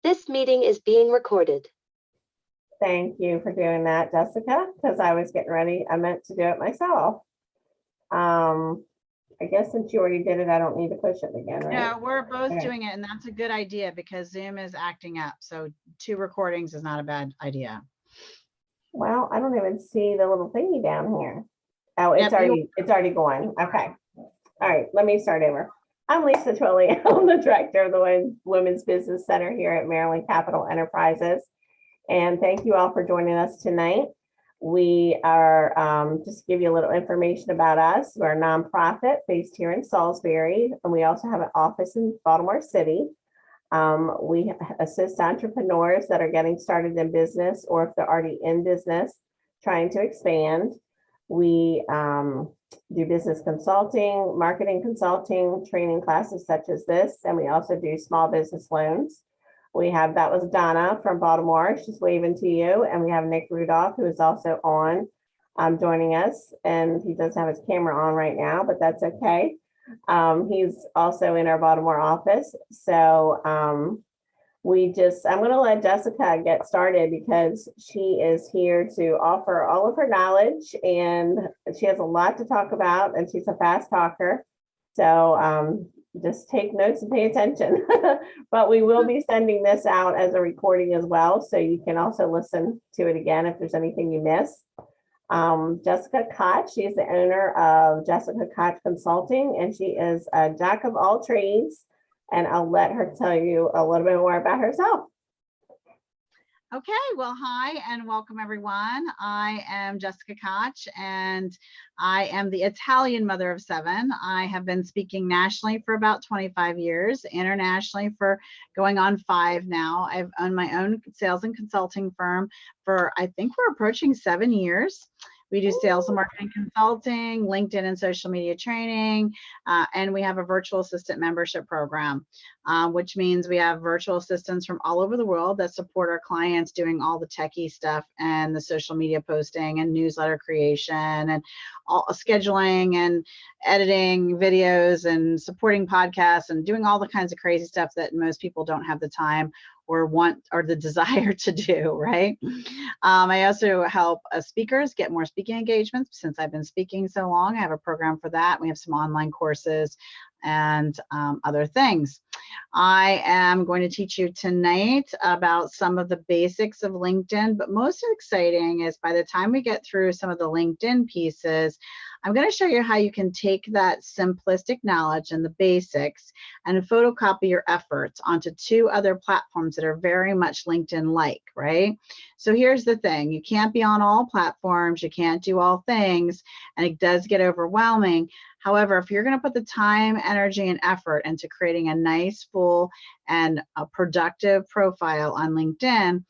This meeting is being recorded. Thank you for doing that, Jessica, because I was getting ready. I meant to do it myself. I guess since you already did it, I don't need to push it again, right? No, we're both Okay. doing it, and that's a good idea because Zoom is acting up. So 2 recordings is not a bad idea. Well, I don't even see the little thingy down here. Oh, it's Yep, you- already going. Okay. All right, let me start over. I'm Lisa Twilley. I'm the director of the Women's Business Center here at Maryland Capital Enterprises. And thank you all for joining us tonight. We are, just to give you a little information about us, we're a nonprofit based here in Salisbury, and we also have an office in Baltimore City. We assist entrepreneurs that are getting started in business, or if they're already in business, trying to expand. We do business consulting, marketing consulting, training classes such as this, and we also do small business loans. That was Donna from Baltimore. She's waving to you. And we have Nick Rudolph, who is also on joining us. And he does have his camera on right now, but that's okay. He's also in our Baltimore office. So I'm going to let Jessica get started because she is here to offer all of her knowledge, and she has a lot to talk about, and she's a fast talker. So just take notes and pay attention. But we will be sending this out as a recording as well, so you can also listen to it again if there's anything you miss. Jessica Koch, she is the owner of Jessica Koch Consulting, and she is a jack of all trades. And I'll let her tell you a little bit more about herself. Okay, well, hi and welcome everyone. I am Jessica Koch and I am the Italian mother of 7. I have been speaking nationally for about 25 years, internationally for going on 5 now. I've owned my own sales and consulting firm for, I think we're approaching 7 years. We do sales and marketing consulting, LinkedIn and social media training, and we have a virtual assistant membership program, which means we have virtual assistants from all over the world that support our clients doing all the techie stuff and the social media posting and newsletter creation and all scheduling and editing videos and supporting podcasts and doing all the kinds of crazy stuff that most people don't have the time or want or the desire to do, right? I also help speakers get more speaking engagements. Since I've been speaking so long, I have a program for that. We have some online courses and other things. I am going to teach you tonight about some of the basics of LinkedIn, but most exciting is by the time we get through some of the LinkedIn pieces, I'm going to show you how you can take that simplistic knowledge and the basics and photocopy your efforts onto 2 other platforms that are very much LinkedIn-like, right? So here's the thing. You can't be on all platforms. You can't do all things, and it does get overwhelming. However, if you're going to put the time, energy, and effort into creating a nice, full, and a productive profile on LinkedIn,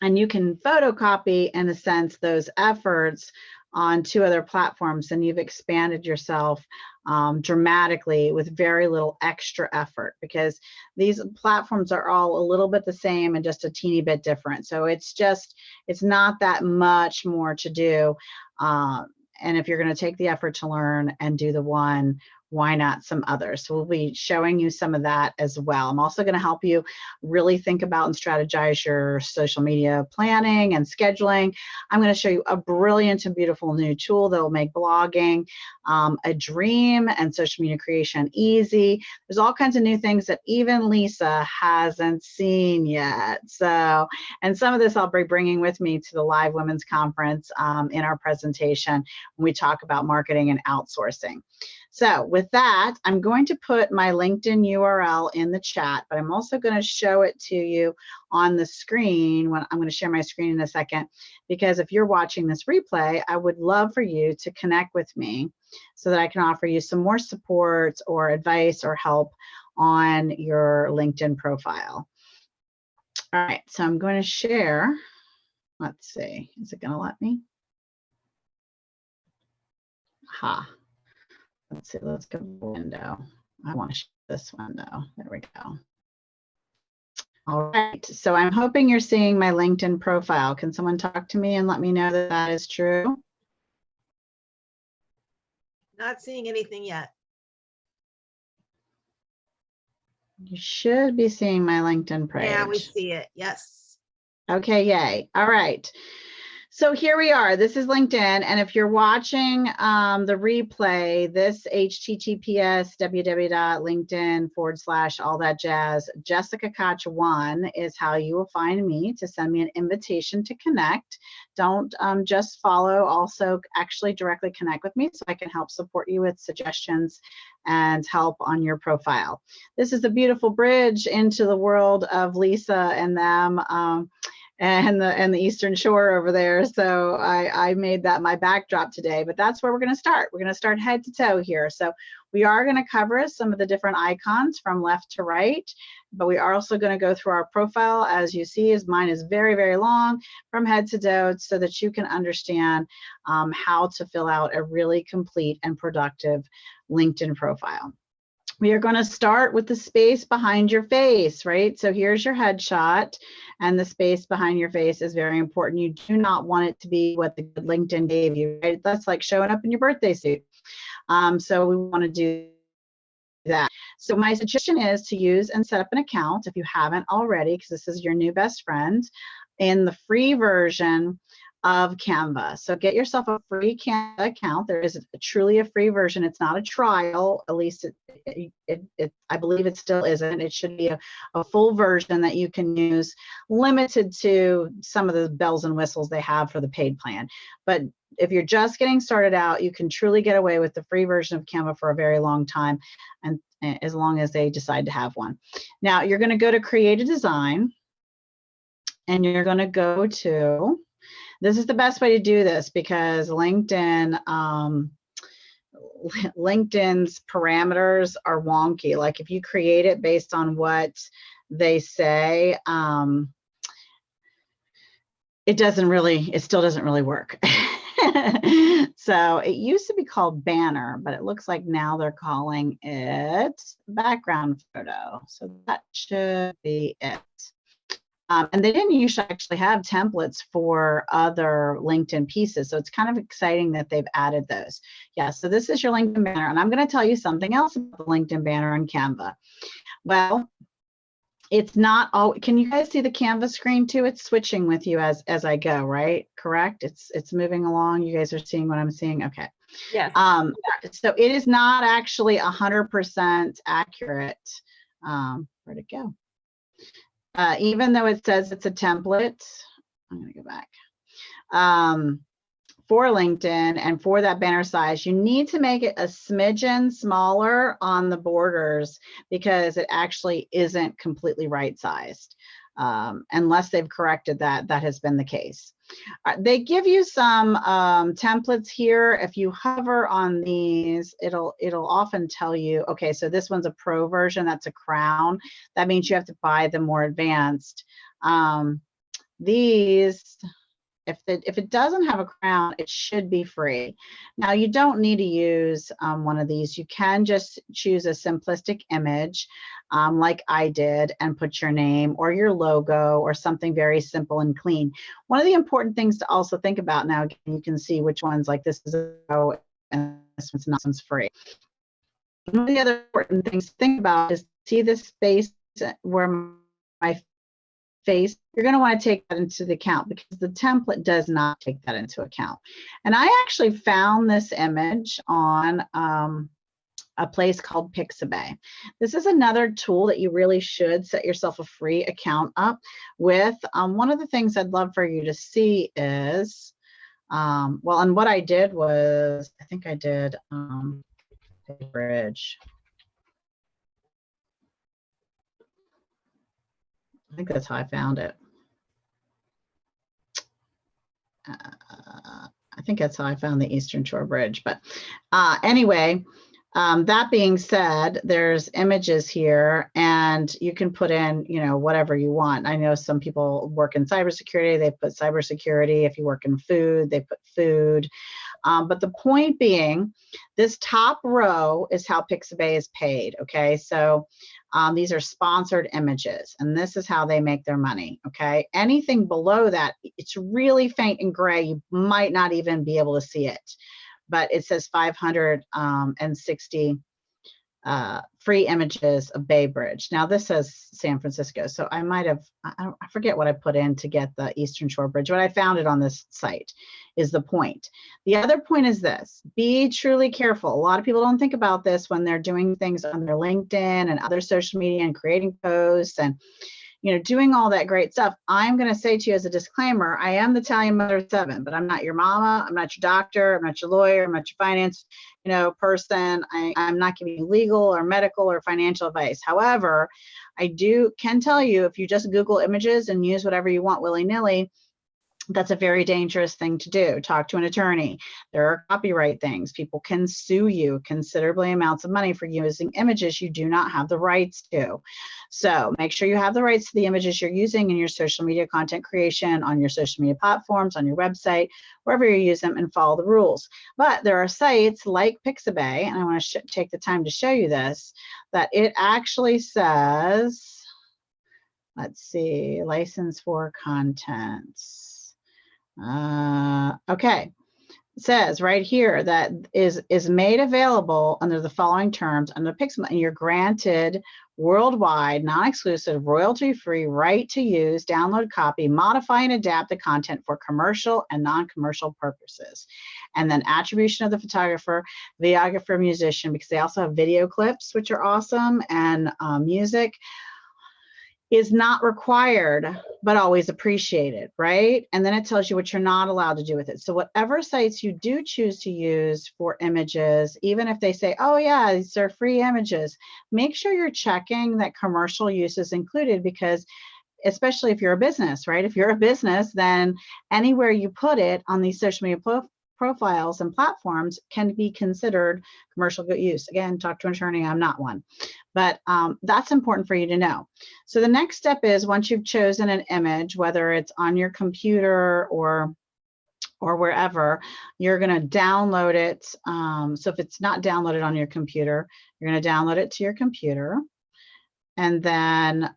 and you can photocopy, in a sense, those efforts on 2 other platforms, and you've expanded yourself dramatically with very little extra effort, because these platforms are all a little bit the same and just a teeny bit different. So it's not that much more to do. And if you're going to take the effort to learn and do the one, why not some others? So we'll be showing you some of that as well. I'm also going to help you really think about and strategize your social media planning and scheduling. I'm going to show you a brilliant and beautiful new tool that will make blogging a dream and social media creation easy. There's all kinds of new things that even Lisa hasn't seen yet. So, and some of this I'll be bringing with me to the live women's conference in our presentation when we talk about marketing and outsourcing. So with that, I'm going to put my LinkedIn URL in the chat, but I'm also going to show it to you on the screen. When I'm going to share my screen in a second, because if you're watching this replay, I would love for you to connect with me so that I can offer you some more support or advice or help on your LinkedIn profile. All right, so I'm going to share. Let's see, is it going to let me? Ha. Let's see, let's go to the window. I want to show this window. There we go. All right, so I'm hoping you're seeing my LinkedIn profile. Can someone talk to me and let me know that that is true? Not seeing anything yet. You should be seeing my LinkedIn page. Yeah, we see it. Yes. Okay, yay. All right. So here we are. This is LinkedIn. And if you're watching the replay, this https www.linkedin/ all that jazz, Jessica Koch 1 is how you will find me to send me an invitation to connect. Don't just follow, also actually directly connect with me so I can help support you with suggestions and help on your profile. This is a beautiful bridge into the world of Lisa and them. And the Eastern Shore over there. So I made that my backdrop today, but that's where we're going to start. We're going to start head to toe here. So we are going to cover some of the different icons from left to right, but we are also going to go through our profile. As you see, mine is very, very long from head to toe so that you can understand how to fill out a really complete and productive LinkedIn profile. We are going to start with the space behind your face, right? So here's your headshot, and the space behind your face is very important. You do not want it to be what the LinkedIn gave you, right? That's like showing up in your birthday suit. So we want to do that. So my suggestion is to use and set up an account if you haven't already, because this is your new best friend, in the free version of Canva. So get yourself a free Canva account. There is truly a free version. It's not a trial, at least I believe it still isn't. It should be a full version that you can use, limited to some of the bells and whistles they have for the paid plan. But if you're just getting started out, you can truly get away with the free version of Canva for a very long time, and as long as they decide to have one. Now you're going to go to Create a Design, and you're going to go to, this is the best way to do this because LinkedIn's parameters are wonky. Like if you create it based on what they say, it still doesn't really work. So it used to be called banner, but it looks like now they're calling it background photo. So that should be it. And they didn't usually actually have templates for other LinkedIn pieces. So it's kind of exciting that they've added those. Yeah, so this is your LinkedIn banner. And I'm going to tell you something else about the LinkedIn banner on Canva. Well, it's not all, can you guys see the Canva screen too? It's switching with you as I go, right? Correct? It's moving along. You guys are seeing what I'm seeing? Okay. Yes. So it is not actually 100% accurate. Where'd it go? Even though it says it's a template, I'm going to go back, for LinkedIn and for that banner size, you need to make it a smidgen smaller on the borders because it actually isn't completely right-sized. Unless they've corrected that, that has been the case. They give you some templates here. If you hover on these, it'll often tell you, okay, so this one's a pro version, that's a crown. That means you have to buy the more advanced. These, if it doesn't have a crown, it should be free. Now you don't need to use one of these. You can just choose a simplistic image like I did and put your name or your logo or something very simple and clean. One of the important things to also think about, now again, you can see which ones, like this is a pro and this one's not, this one's free. One of the other important things to think about is, see this space where my face, you're going to want to take that into the account because the template does not take that into account. And I actually found this image on a place called Pixabay. This is another tool that you really should set yourself a free account up with. One of the things I'd love for you to see is, well, and what I did was, I think I did bridge. I think that's how I found it. I think that's how I found the Eastern Shore Bridge. But anyway, that being said, there's images here and you can put in, you know, whatever you want. I know some people work in cybersecurity, they put cybersecurity. If you work in food, they put food. But the point being, this top row is how Pixabay is paid, okay? So these are sponsored images, and this is how they make their money, okay? Anything below that, it's really faint and gray. You might not even be able to see it, but it says 560 for free images of Bay Bridge. Now this says San Francisco, so I might have, I forget what I put in to get the Eastern Shore Bridge, but I found it on this site is the point. The other point is this: be truly careful. A lot of people don't think about this when they're doing things on their LinkedIn and other social media and creating posts and doing all that great stuff. I'm going to say to you as a disclaimer, I am the Italian mother of 7, but I'm not your mama. I'm not your doctor. I'm not your lawyer. I'm not your finance, person. I'm not giving you legal or medical or financial advice. However, I can tell you, if you just Google images and use whatever you want willy-nilly, that's a very dangerous thing to do. Talk to an attorney. There are copyright things. People can sue you considerably amounts of money for using images you do not have the rights to. So make sure you have the rights to the images you're using in your social media content creation, on your social media platforms, on your website, wherever you use them, and follow the rules. But there are sites like Pixabay, and I want to take the time to show you this, that it actually says, let's see, license for contents. Okay, it says right here that is made available under the following terms under Pixabay, and you're granted worldwide, non-exclusive, royalty-free right to use, download, copy, modify, and adapt the content for commercial and non-commercial purposes. And then attribution of the photographer, videographer, musician, because they also have video clips, which are awesome, and music, is not required, but always appreciated, right? And then it tells you what you're not allowed to do with it. So whatever sites you do choose to use for images, even if they say, oh yeah, these are free images, make sure you're checking that commercial use is included, because especially if you're a business, right? If you're a business, then anywhere you put it on these social media profiles and platforms can be considered commercial use. Again, talk to an attorney. I'm not one, but that's important for you to know. So the next step is, once you've chosen an image, whether it's on your computer or wherever, you're going to download it. So if it's not downloaded on your computer, you're going to download it to your computer, and then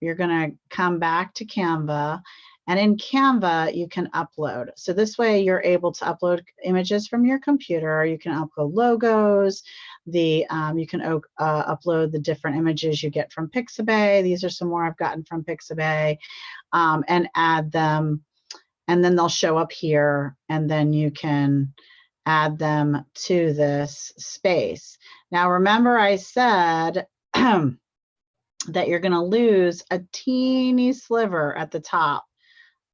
you're going to come back to Canva. And in Canva, you can upload. So this way you're able to upload images from your computer. You can upload logos. You can upload the different images you get from Pixabay. These are some more I've gotten from Pixabay, and add them. And then they'll show up here, and then you can add them to this space. Now, remember I said that you're going to lose a teeny sliver at the top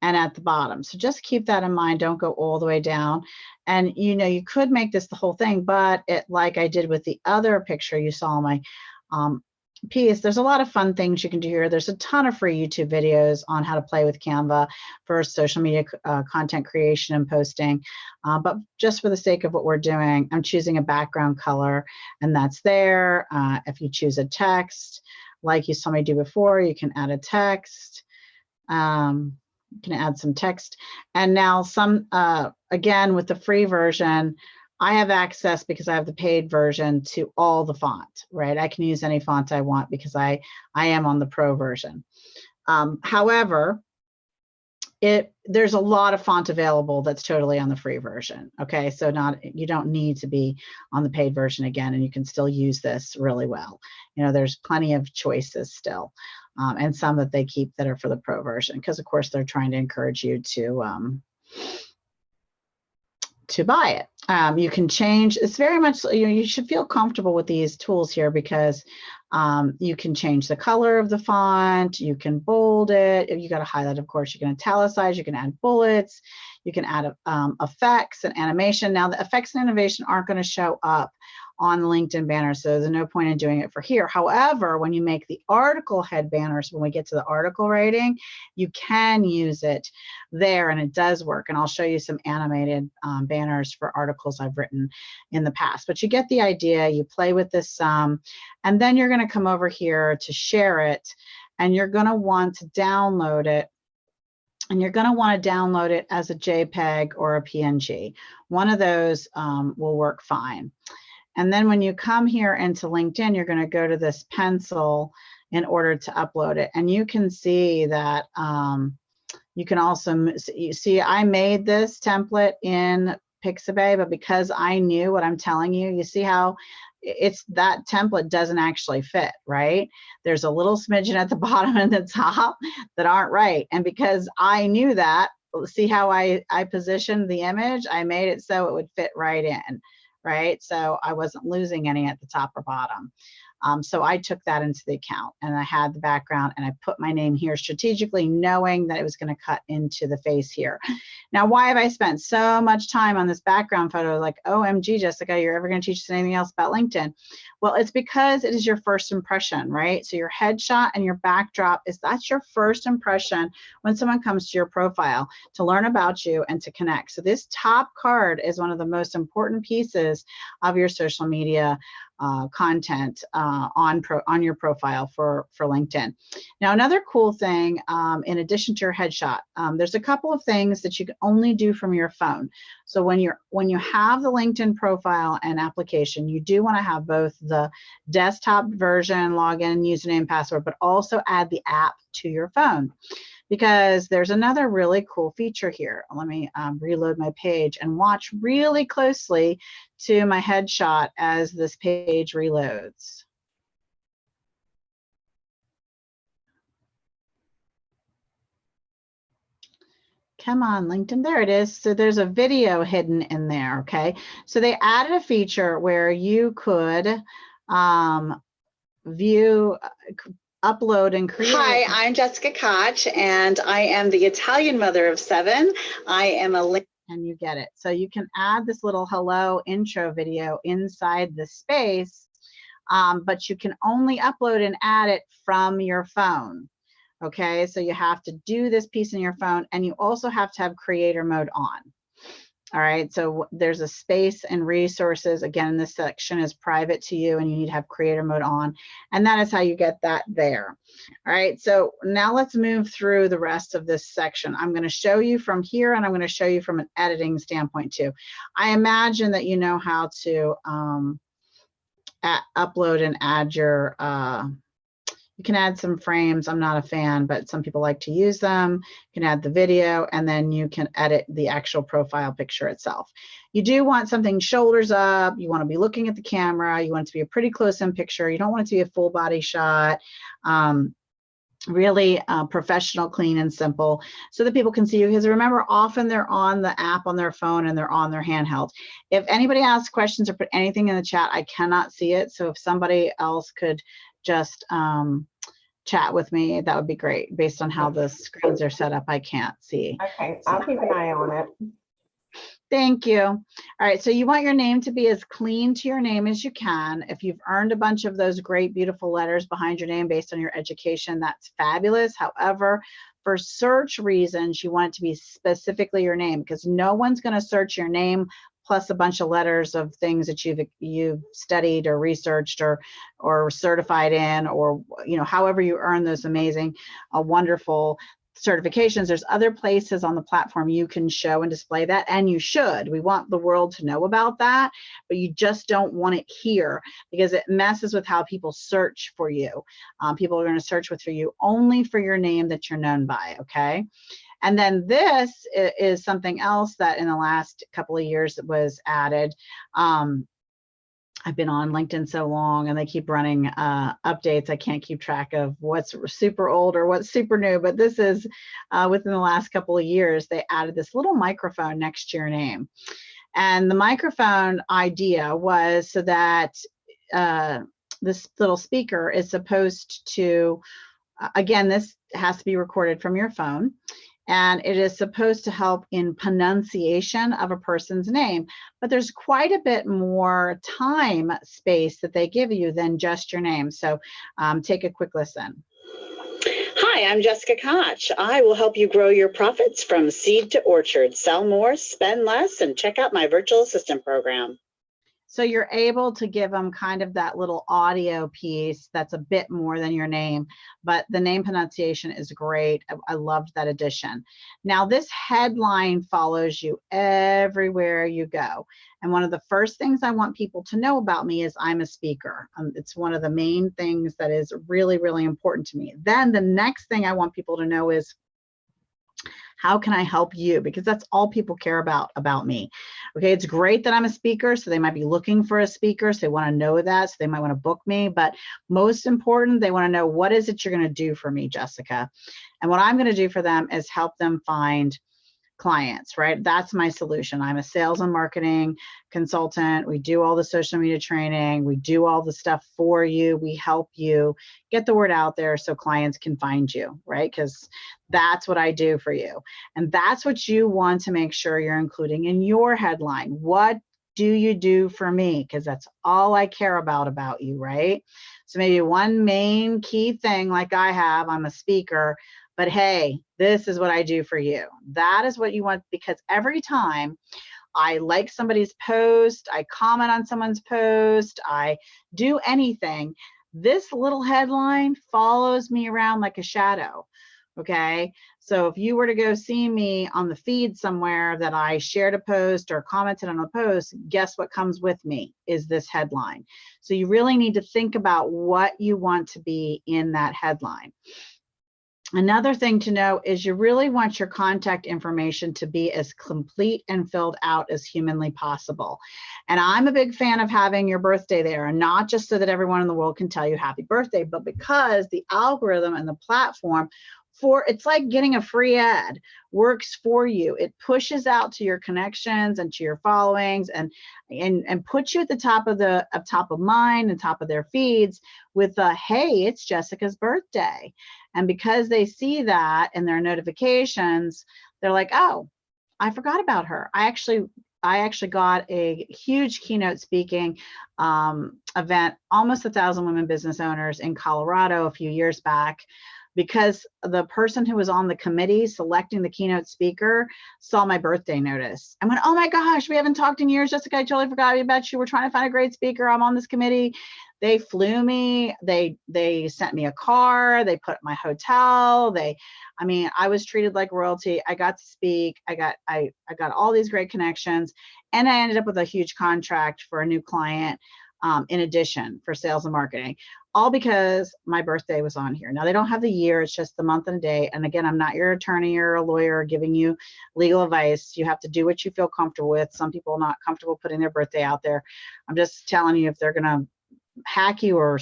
and at the bottom. So just keep that in mind. Don't go all the way down. And you could make this the whole thing, but like I did with the other picture you saw in my piece, there's a lot of fun things you can do here. There's a ton of free YouTube videos on how to play with Canva for social media content creation and posting. But just for the sake of what we're doing, I'm choosing a background color, and that's there. If you choose a text, like you saw me do before, you can add a text. You can add some text. And now again, with the free version, I have access, because I have the paid version, to all the font, right? I can use any font I want because I am on the pro version. However, there's a lot of font available that's totally on the free version. Okay, so you don't need to be on the paid version again, and you can still use this really well. There's plenty of choices still, and some that they keep that are for the pro version, because of course they're trying to encourage you to buy it. You can change. It's very much, you should feel comfortable with these tools here, because you can change the color of the font. You can bold it. If you got to highlight, of course, you can italicize. You can add bullets. You can add effects and animation. Now, the effects and animation aren't going to show up on the LinkedIn banner, so there's no point in doing it for here. However, when you make the article head banners, when we get to the article writing, you can use it there, and it does work. And I'll show you some animated banners for articles I've written in the past. But you get the idea. You play with this and then you're going to come over here to share it, and you're going to want to download it. And you're going to want to download it as a JPEG or a PNG. One of those will work fine. And then when you come here into LinkedIn, you're going to go to this pencil in order to upload it. And you can see that you can also see I made this template in Pixabay, but because I knew what I'm telling you, you see how it's that template doesn't actually fit, right? There's a little smidgen at the bottom and the top that aren't right. And because I knew that, see how I positioned the image? I made it so it would fit right in, right? So I wasn't losing any at the top or bottom. So I took that into the account, and I had the background, and I put my name here strategically, knowing that it was going to cut into the face here. Now, why have I spent so much time on this background photo? Like, OMG, Jessica, you're ever going to teach us anything else about LinkedIn? Well, it's because it is your first impression, right? So your headshot and your backdrop that's your first impression when someone comes to your profile to learn about you and to connect. So this top card is one of the most important pieces of your social media content on your profile for LinkedIn. Now, another cool thing, in addition to your headshot, there's a couple of things that you can only do from your phone. So when you have the LinkedIn profile and application, you do want to have both the desktop version, login, username, password, but also add the app to your phone. Because there's another really cool feature here. Let me reload my page and watch really closely to my headshot as this page reloads. Come on, LinkedIn, there it is. So there's a video hidden in there, okay? So they added a feature where you could view, upload and create. Hi, I'm Jessica Koch, and I am the Italian mother of 7. I am a and you get it. So you can add this little hello intro video inside the space, but you can only upload and add it from your phone. Okay, so you have to do this piece in your phone, and you also have to have creator mode on. All right, so there's a space and resources. Again, this section is private to you, and you need to have creator mode on, and that is how you get that there. All right, so now let's move through the rest of this section. I'm going to show you from here, and I'm going to show you from an editing standpoint too. I imagine that you know how to upload and add your you can add some frames. I'm not a fan, but some people like to use them. You can add the video, and then you can edit the actual profile picture itself. You do want something shoulders up. You want to be looking at the camera. You want it to be a pretty close-in picture. You don't want it to be a full body shot. Really professional, clean, and simple, so that people can see you. Because remember, often they're on the app on their phone and they're on their handheld. If anybody asks questions or put anything in the chat, I cannot see it. So if somebody else could just chat with me, that would be great. Based on how the screens are set up, I can't see. Okay, I'll keep an eye on it. Thank you. All right, so you want your name to be as clean to your name as you can. If you've earned a bunch of those great, beautiful letters behind your name based on your education, that's fabulous. However, for search reasons, you want it to be specifically your name, because no one's going to search your name plus a bunch of letters of things that you've studied or researched or certified in, or however you earn those amazing, wonderful certifications. There's other places on the platform you can show and display that, and you should. We want the world to know about that, but you just don't want it here because it messes with how people search for you. People are going to search for you only for your name that you're known by, okay? And then this is something else that in the last couple of years was added. I've been on LinkedIn so long, and they keep running updates. I can't keep track of what's super old or what's super new, but this is within the last couple of years, they added this little microphone next to your name. And the microphone idea was so that this little speaker is supposed to, again, this has to be recorded from your phone. And it is supposed to help in pronunciation of a person's name. But there's quite a bit more time space that they give you than just your name. So take a quick listen. Hi, I'm Jessica Koch. I will help you grow your profits from seed to orchard. Sell more, spend less, and check out my virtual assistant program. So you're able to give them kind of that little audio piece that's a bit more than your name, but the name pronunciation is great. I loved that addition. Now this headline follows you everywhere you go. And one of the first things I want people to know about me is I'm a speaker. It's one of the main things that is really, really important to me. Then the next thing I want people to know is How can I help you? Because that's all people care about me. Okay, it's great that I'm a speaker, so they might be looking for a speaker, so they want to know that, so they might want to book me. But most important, they want to know, what is it you're going to do for me, Jessica? And what I'm going to do for them is help them find clients, right? That's my solution. I'm a sales and marketing consultant. We do all the social media training. We do all the stuff for you. We help you get the word out there so clients can find you, right? Because that's what I do for you. And that's what you want to make sure you're including in your headline. What do you do for me? Because that's all I care about you, right? So maybe one main key thing, like I have, I'm a speaker, but hey, this is what I do for you. That is what you want, because every time I like somebody's post, I comment on someone's post, I do anything, this little headline follows me around like a shadow. Okay, so if you were to go see me on the feed somewhere that I shared a post or commented on a post, guess what comes with me is this headline. So you really need to think about what you want to be in that headline. Another thing to know is you really want your contact information to be as complete and filled out as humanly possible. And I'm a big fan of having your birthday there, and not just so that everyone in the world can tell you happy birthday, but because the algorithm and the platform it's like getting a free ad, works for you. It pushes out to your connections and to your followings and puts you at the top of mind and top of their feeds with hey, it's Jessica's birthday. And because they see that in their notifications, they're like, oh, I forgot about her. I actually got a huge keynote speaking event, almost 1,000 women business owners in Colorado a few years back, because the person who was on the committee selecting the keynote speaker saw my birthday notice and went, oh my gosh, we haven't talked in years, Jessica, I totally forgot about you. We're trying to find a great speaker. I'm on this committee. They flew me, they sent me a car, they put up my hotel, I was treated like royalty. I got to speak, I got all these great connections, and I ended up with a huge contract for a new client in addition for sales and marketing, all because my birthday was on here. Now they don't have the year, it's just the month and day. And again, I'm not your attorney or a lawyer giving you legal advice. You have to do what you feel comfortable with. Some people are not comfortable putting their birthday out there. I'm just telling you, if they're gonna hack you or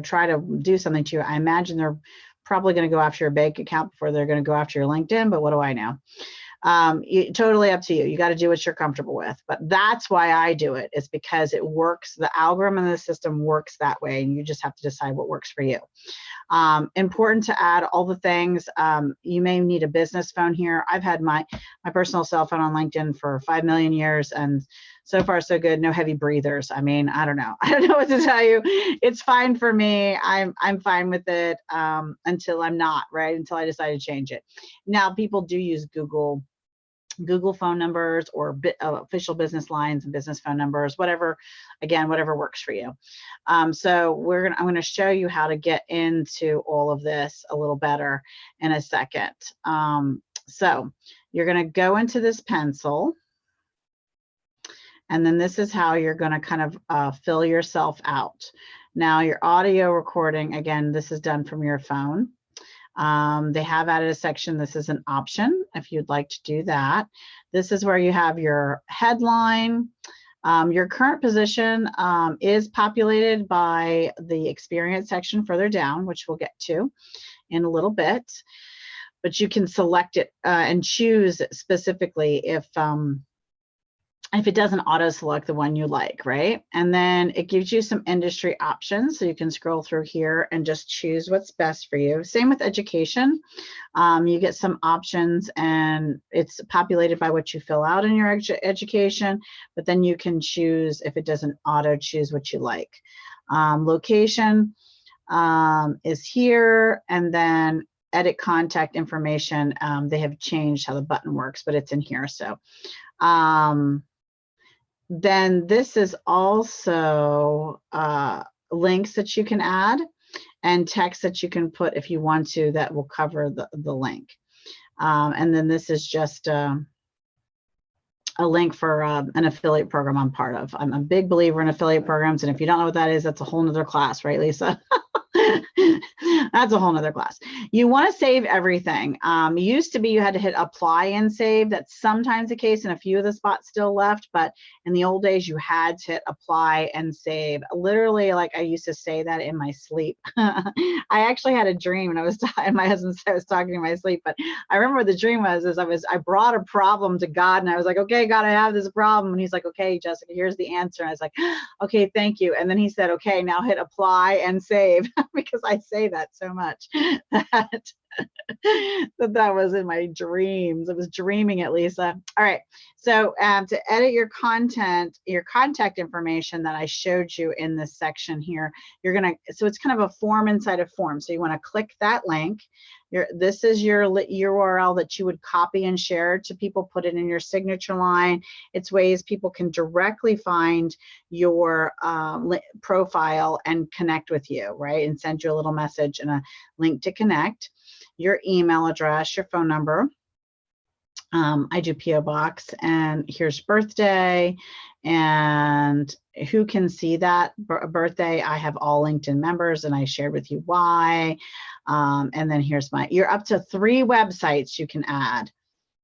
try to do something to you, I imagine they're probably going to go after your bank account before they're going to go after your LinkedIn, but what do I know? Totally up to you. You got to do what you're comfortable with, but that's why I do it. It's because it works. The algorithm in the system works that way, and you just have to decide what works for you. Important to add all the things. You may need a business phone here. I've had my personal cell phone on LinkedIn for 5 million years, and so far so good. No heavy breathers. I don't know. I don't know what to tell you. It's fine for me. I'm fine with it until I'm not, right? Until I decide to change it. Now people do use Google phone numbers or official business lines and business phone numbers, whatever works for you. So I'm going to show you how to get into all of this a little better in a second. So you're going to go into this pencil, and then this is how you're going to kind of fill yourself out. Now your audio recording, again, this is done from your phone. They have added a section. This is an option if you'd like to do that. This is where you have your headline. Your current position is populated by the experience section further down, which we'll get to in a little bit. But you can select it and choose specifically if it doesn't auto select the one you like, right? And then it gives you some industry options. So you can scroll through here and just choose what's best for you. Same with education. You get some options, and it's populated by what you fill out in your education, but then you can choose, if it doesn't auto choose, what you like. Location is here, and then edit contact information. They have changed how the button works, but it's in here. So then this is also links that you can add and text that you can put if you want to, that will cover the link. And then this is just a link for an affiliate program I'm part of. I'm a big believer in affiliate programs, and if you don't know what that is, that's a whole nother class, right, Lisa? That's a whole nother class. You want to save everything. Used to be you had to hit apply and save. That's sometimes the case, and a few of the spots still left, but in the old days you had to hit apply and save. Literally, like I used to say that in my sleep. I actually had a dream, and and my husband said I was talking in my sleep, but I remember what the dream was I brought a problem to God, and I was like, okay, God, I have this problem. And he's like, okay, Jessica, here's the answer. And I was like, okay, thank you. And then he said, okay, now hit apply and save, because I say that so much that was in my dreams. I was dreaming it, Lisa. All right. So to edit your content, your contact information that I showed you in this section here, so it's kind of a form inside a form. So you want to click that link. This is your URL that you would copy and share to people, put it in your signature line. It's ways people can directly find your profile and connect with you, right? And send you a little message and a link to connect. Your email address, your phone number. I do PO Box, and here's birthday, and who can see that birthday? I have all LinkedIn members, and I shared with you why. And then here's you're up to 3 websites you can add.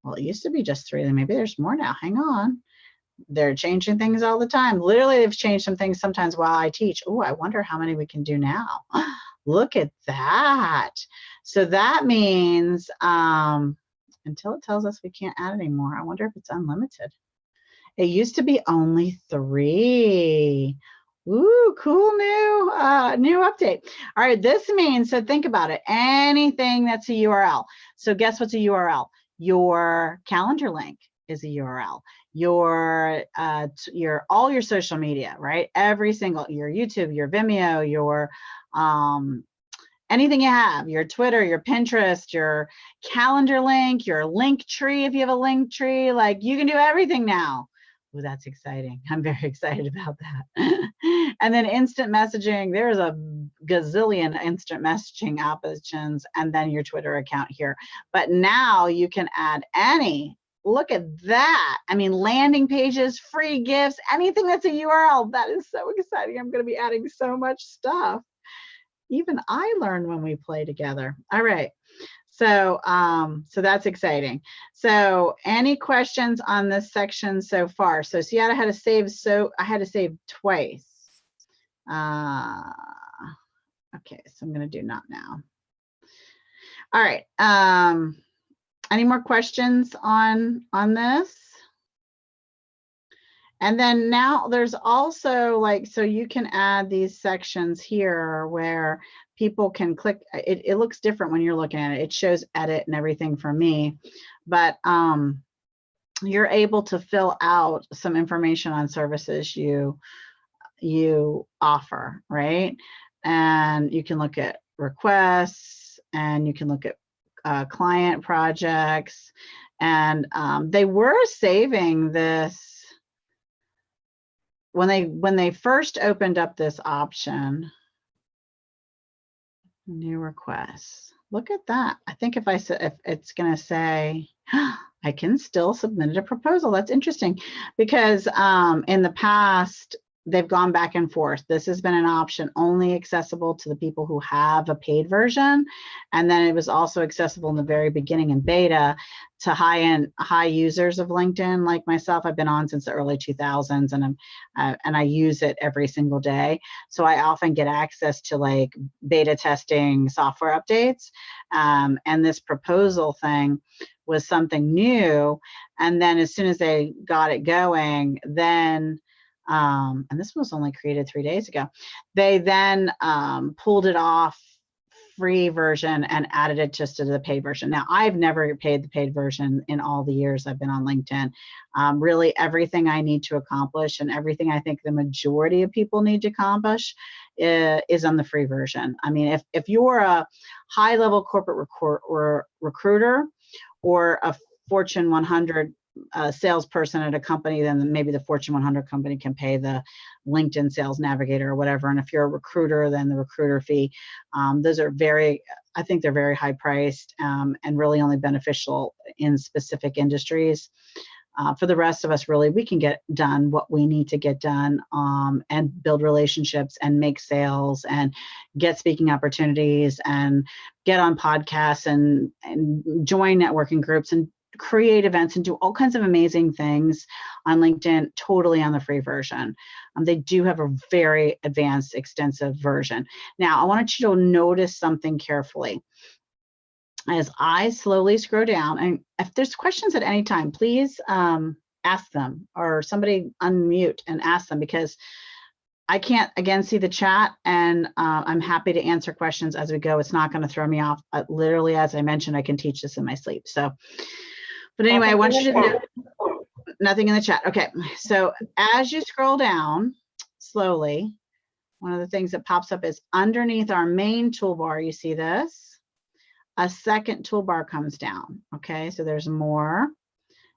Well, it used to be just 3, then maybe there's more now. Hang on. They're changing things all the time. Literally, they've changed some things sometimes while I teach. Oh, I wonder how many we can do now. Look at that. So that means, until it tells us we can't add anymore, I wonder if it's unlimited. It used to be only 3. Ooh, cool new update. All right, this means, so think about it, anything that's a URL. So guess what's a URL? Your calendar link is a URL. Your all your social media, right? Every single, your YouTube, your Vimeo, your anything you have, your Twitter, your Pinterest, your calendar link, your link tree, if you have a link tree, like you can do everything now. Ooh, that's exciting. I'm very excited about that. And then instant messaging, there's a gazillion instant messaging options, and then your Twitter account here. But now you can add any. Look at that. I mean, landing pages, free gifts, anything that's a URL. That is so exciting. I'm going to be adding so much stuff. Even I learn when we play together. All right. So, so that's exciting. So any questions on this section so far? So see, I had to save. So I had to save twice. Okay. So I'm going to do not now. All right. Any more questions on this? And then now there's also like, so you can add these sections here where people can click. It looks different when you're looking at it. It shows edit and everything for me, but you're able to fill out some information on services you offer, right? And you can look at requests, and you can look at client projects, and they were saving this. When they first opened up this option, new requests, look at that. I think if it's going to say, I can still submit a proposal. That's interesting, because in the past, they've gone back and forth. This has been an option only accessible to the people who have a paid version. And then it was also accessible in the very beginning in beta to high users of LinkedIn like myself. I've been on since the early 2000s, and I use it every single day. So I often get access to like beta testing software updates. And this proposal thing was something new. And then as soon as they got it going, then and this was only created 3 days ago, they then pulled it off free version and added it just to the paid version. Now, I've never paid the paid version in all the years I've been on LinkedIn. Really, everything I need to accomplish and everything I think the majority of people need to accomplish is on the free version. I mean, if you're a high-level corporate recruiter or a Fortune 100 salesperson at a company, then maybe the Fortune 100 company can pay the LinkedIn Sales Navigator or whatever. And if you're a recruiter, then the recruiter fee. Those are I think they're very high priced and really only beneficial in specific industries. for the rest of us, really, we can get done what we need to get done, and build relationships and make sales and get speaking opportunities and get on podcasts and join networking groups and create events and do all kinds of amazing things on LinkedIn, totally on the free version. They do have a very advanced, extensive version. Now, I want you to notice something carefully. As I slowly scroll down, and if there's questions at any time, please ask them, or somebody unmute and ask them, because I can't, again, see the chat, and I'm happy to answer questions as we go. It's not going to throw me off. Literally, as I mentioned, I can teach this in my sleep. So, but anyway, I want you to know, nothing in the chat. Okay, so as you scroll down slowly, one of the things that pops up is underneath our main toolbar, you see this? A second toolbar comes down. Okay, so there's more.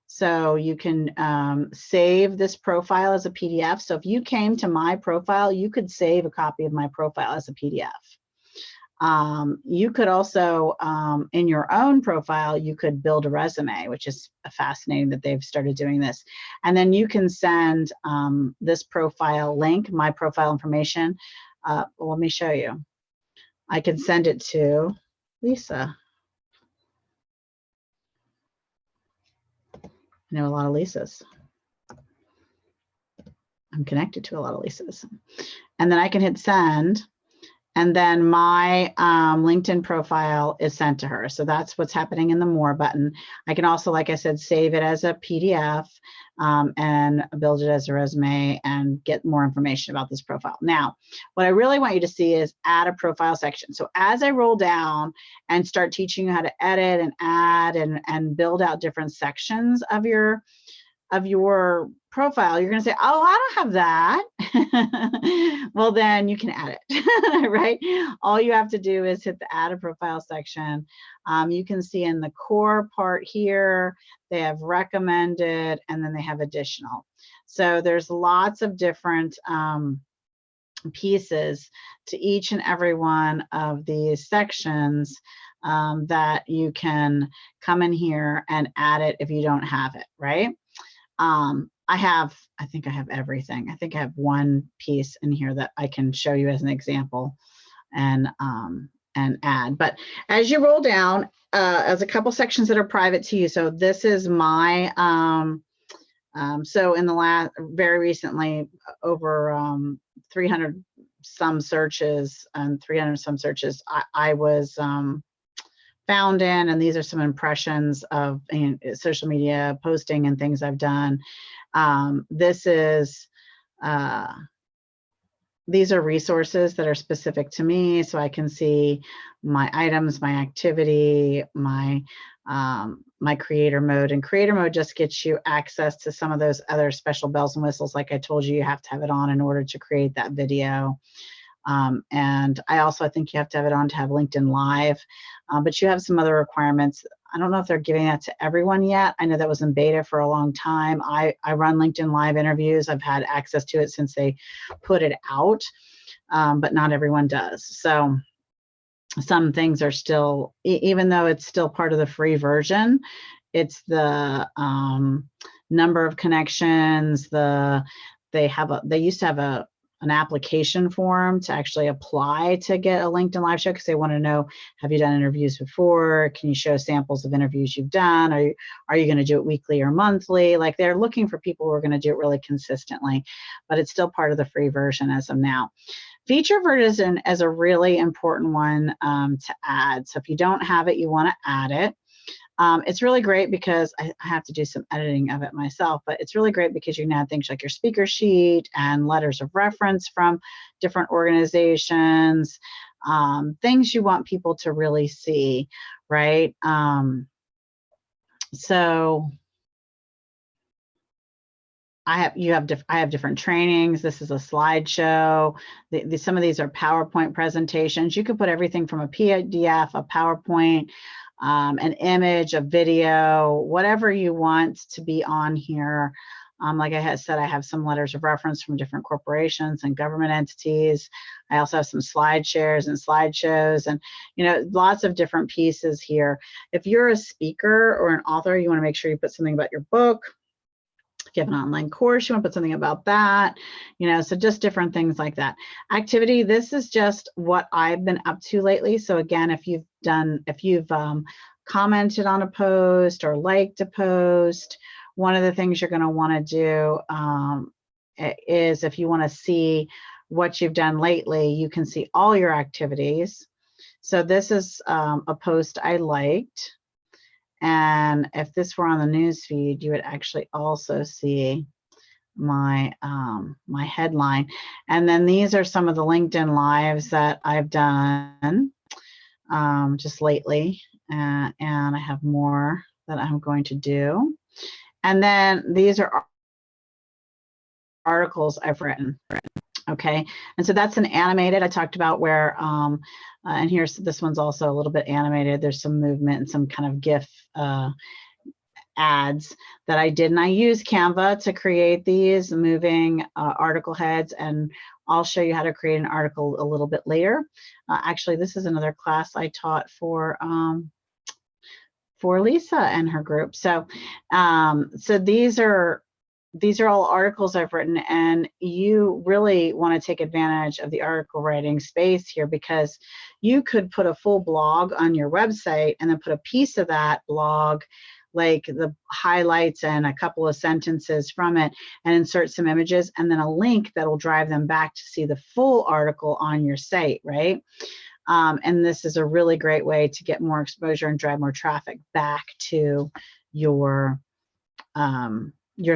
So you can save this profile as a PDF. So if you came to my profile, you could save a copy of my profile as a PDF. You could also, in your own profile, you could build a resume, which is fascinating that they've started doing this. And then you can send this profile link, my profile information. Let me show you. I can send it to Lisa. I know a lot of Lisas. I'm connected to a lot of Lisas. And then I can hit send. And then my LinkedIn profile is sent to her. So that's what's happening in the More button. I can also, like I said, save it as a PDF and build it as a resume and get more information about this profile. Now, what I really want you to see is add a profile section. So as I roll down and start teaching you how to edit and add and build out different sections of your profile, you're going to say, oh, I don't have that. Well, then you can add it, right? All you have to do is hit the add a profile section. You can see in the core part here, they have recommended, and then they have additional. So there's lots of different pieces to each and every one of these sections that you can come in here and add it if you don't have it, right? I think I have everything. I think I have one piece in here that I can show you as an example and add. But as you roll down, as a couple sections that are private to you. So this is my, so in the very recently, over 300 some searches and 300 some searches, I was found in, and these are some impressions of social media posting and things I've done. These are resources that are specific to me, so I can see my items, my activity, my creator mode. And creator mode just gets you access to some of those other special bells and whistles. Like I told you, you have to have it on in order to create that video. And I think you have to have it on to have LinkedIn Live, but you have some other requirements. I don't know if they're giving that to everyone yet. I know that was in beta for a long time. I run LinkedIn Live interviews. I've had access to it since they put it out, but not everyone does. So some things are still, even though it's still part of the free version, it's the number of connections, they used to have an application form to actually apply to get a LinkedIn Live show, because they want to know, have you done interviews before? Can you show samples of interviews you've done? Are you going to do it weekly or monthly? Like, they're looking for people who are going to do it really consistently, but it's still part of the free version as of now. Feature version is a really important one to add. So if you don't have it, you want to add it. It's really great because I have to do some editing of it myself, but it's really great because you can add things like your speaker sheet and letters of reference from different organizations, things you want people to really see, right? So I have different trainings. This is a slideshow. Some of these are PowerPoint presentations. You could put everything from a PDF, a PowerPoint, an image, a video, whatever you want to be on here. Like I had said, I have some letters of reference from different corporations and government entities. I also have some slide shares and slideshows, and lots of different pieces here. If you're a speaker or an author, you want to make sure you put something about your book, you have an online course, you want to put something about that, so just different things like that. Activity, this is just what I've been up to lately. So again, if you've commented on a post or liked a post, one of the things you're going to want to do is, if you want to see what you've done lately, you can see all your activities. So this is a post I liked. And if this were on the news feed, you would actually also see my my headline. And then these are some of the LinkedIn lives that I've done just lately. And I have more that I'm going to do. And then these are articles I've written. Okay, and so that's an animated. I talked about where, and this one's also a little bit animated. There's some movement and some kind of GIF ads that I did, and I use Canva to create these moving article heads, and I'll show you how to create an article a little bit later. Actually, this is another class I taught for Lisa and her group. So, so these are all articles I've written, and you really want to take advantage of the article writing space here, because you could put a full blog on your website and then put a piece of that blog, like the highlights and a couple of sentences from it, and insert some images, and then a link that will drive them back to see the full article on your site, right? And this is a really great way to get more exposure and drive more traffic back to your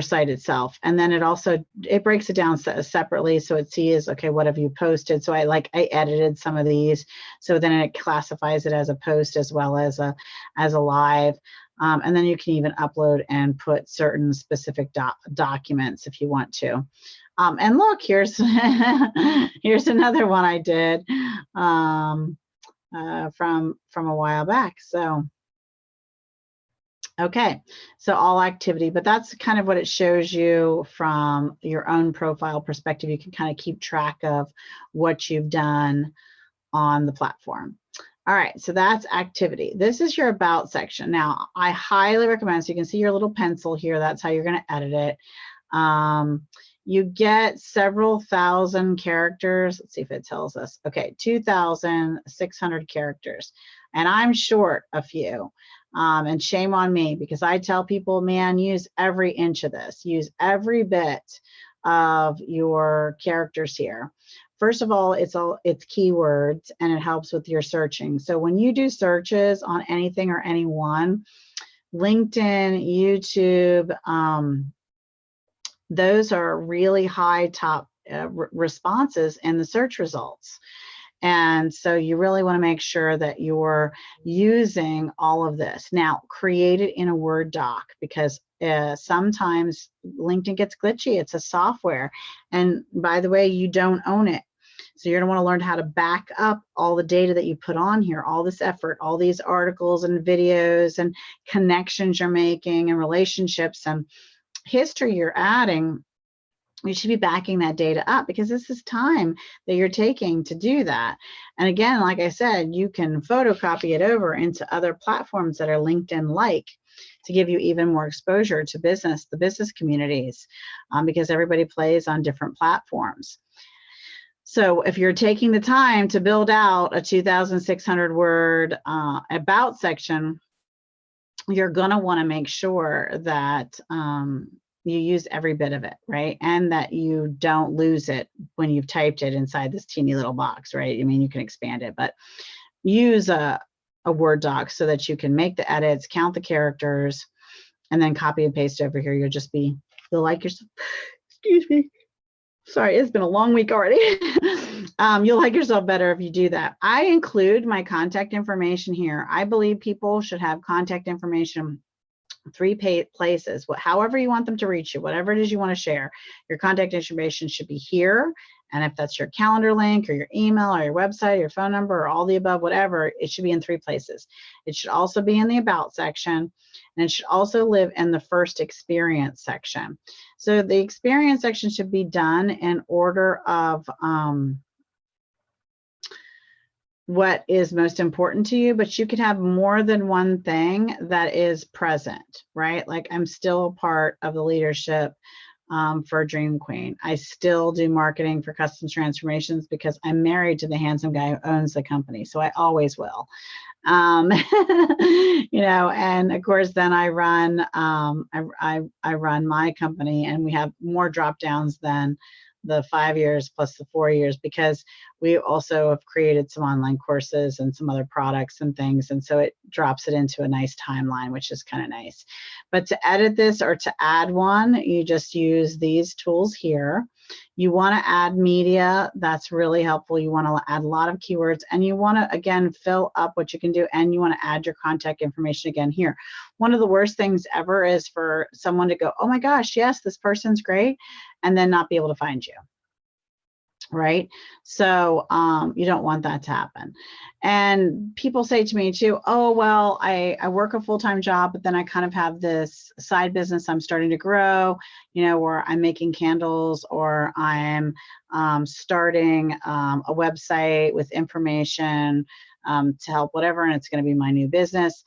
site itself. And then it breaks it down separately, so it sees, okay, what have you posted? So I edited some of these, so then it classifies it as a post as well as a live. And then you can even upload and put certain specific documents if you want to. And look, here's here's another one I did from a while back. So okay, so all activity, but that's kind of what it shows you from your own profile perspective. You can kind of keep track of what you've done on the platform. All right, so that's activity. This is your about section. Now, I highly recommend, so you can see your little pencil here, that's how you're going to edit it. You get several thousand characters. Let's see if it tells us. Okay, 2,600 characters. And I'm short a few. And shame on me, because I tell people, man, use every inch of this. Use every bit of your characters here. First of all, it's keywords, and it helps with your searching. So when you do searches on anything or anyone, LinkedIn, YouTube, those are really high top responses in the search results. And so you really want to make sure that you're using all of this. Now, create it in a Word doc, because sometimes LinkedIn gets glitchy. It's a software. And by the way, you don't own it. So you're going to want to learn how to back up all the data that you put on here, all this effort, all these articles and videos and connections you're making and relationships and history you're adding. You should be backing that data up, because this is time that you're taking to do that. And again, like I said, you can photocopy it over into other platforms that are LinkedIn-like to give you even more exposure to the business communities, because everybody plays on different platforms. So if you're taking the time to build out a 2,600 word about section, you're going to want to make sure that you use every bit of it, right? And that you don't lose it when you've typed it inside this teeny little box, right? I mean, you can expand it, but use a Word doc so that you can make the edits, count the characters, and then copy and paste over here. You'll like yourself. Excuse me. Sorry, it's been a long week already. You'll like yourself better if you do that. I include my contact information here. I believe people should have contact information 3 places, however you want them to reach you, whatever it is you want to share. Your contact information should be here. And if that's your calendar link or your email or your website, or your phone number, or all the above, whatever, it should be in 3 places. It should also be in the about section, and it should also live in the first experience section. So the experience section should be done in order of what is most important to you, but you could have more than one thing that is present, right? Like I'm still a part of the leadership for Dream Queen. I still do marketing for Customs Transformations because I'm married to the handsome guy who owns the company. So I always will. You know, and of course, then I run, I run my company, and we have more drop downs than the 5 years plus the 4 years, because we also have created some online courses and some other products and things. And so it drops it into a nice timeline, which is kind of nice. But to edit this or to add one, you just use these tools here. You want to add media. That's really helpful. You want to add a lot of keywords, and you want to, again, fill up what you can do, and you want to add your contact information again here. One of the worst things ever is for someone to go, oh my gosh, yes, this person's great, and then not be able to find you. Right? So you don't want that to happen. And people say to me too, oh, well, I work a full-time job, but then I kind of have this side business I'm starting to grow, you know, where I'm making candles, or I'm starting a website with information to help whatever, and it's going to be my new business.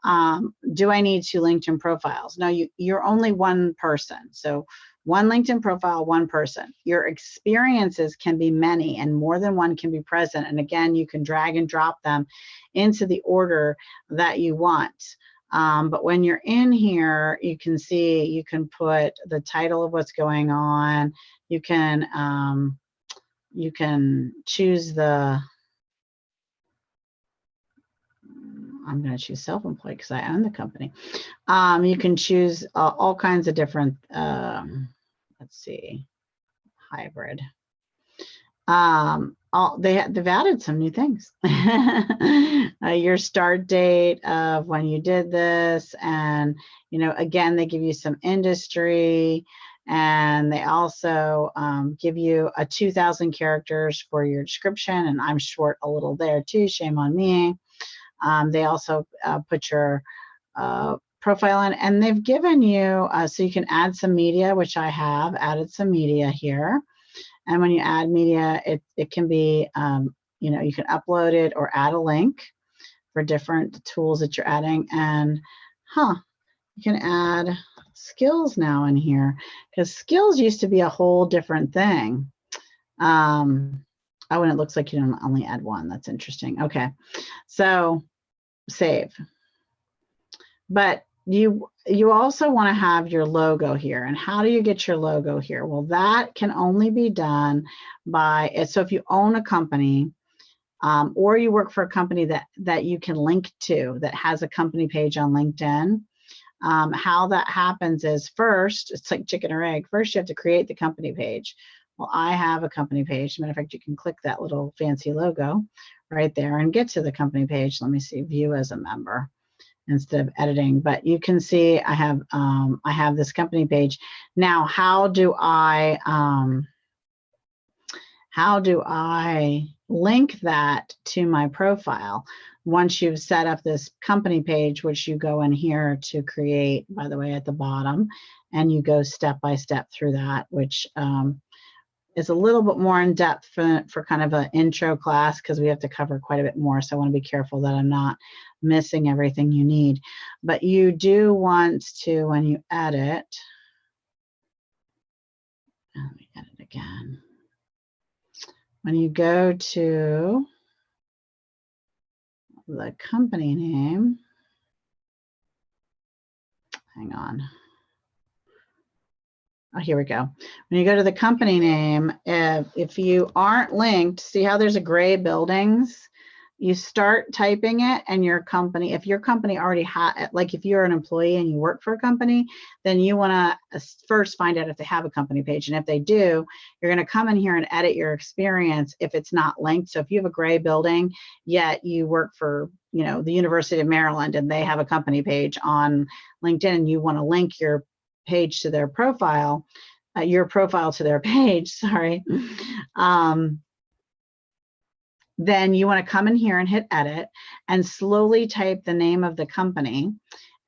Do I need 2 LinkedIn profiles? No, you're only one person. So one LinkedIn profile, one person. Your experiences can be many, and more than one can be present. And again, you can drag and drop them into the order that you want. But when you're in here, you can see, you can put the title of what's going on. You can choose the, I'm going to choose self-employed because I own the company. You can choose all kinds of different, let's see, hybrid. They've added some new things. Your start date of when you did this, and you know, again, they give you some industry, and they also give you a 2,000 characters for your description, and I'm short a little there too, shame on me. They also put your profile in, and they've given you, so you can add some media, which I have added some media here. And when you add media, it can be, you know, you can upload it or add a link for different tools that you're adding. And you can add skills now in here, because skills used to be a whole different thing. Oh, and it looks like you don't only add one. That's interesting. Okay, so save. But you also want to have your logo here. And how do you get your logo here? Well, that can only be done by, so if you own a company, or you work for a company that you can link to, that has a company page on LinkedIn, how that happens is, first, it's like chicken or egg. First, you have to create the company page. Well, I have a company page. As a matter of fact, you can click that little fancy logo right there and get to the company page. Let me see, view as a member instead of editing. But you can see I have this company page. Now, how do I link that to my profile? Once you've set up this company page, which you go in here to create, by the way, at the bottom, and you go step by step through that, which is a little bit more in depth for kind of an intro class, because we have to cover quite a bit more. So I want to be careful that I'm not missing everything you need. But you do want to, when you edit, let me edit again. When you go to the company name, hang on. Oh, here we go. When you go to the company name, if you aren't linked, see how there's a gray buildings? You start typing it, and your company, if your company already had, like if you're an employee and you work for a company, then you want to first find out if they have a company page. And if they do, you're going to come in here and edit your experience if it's not linked. So if you have a gray building, yet you work for, you know, the University of Maryland, and they have a company page on LinkedIn, and you want to link your page to their profile, your profile to their page, sorry, then you want to come in here and hit edit and slowly type the name of the company.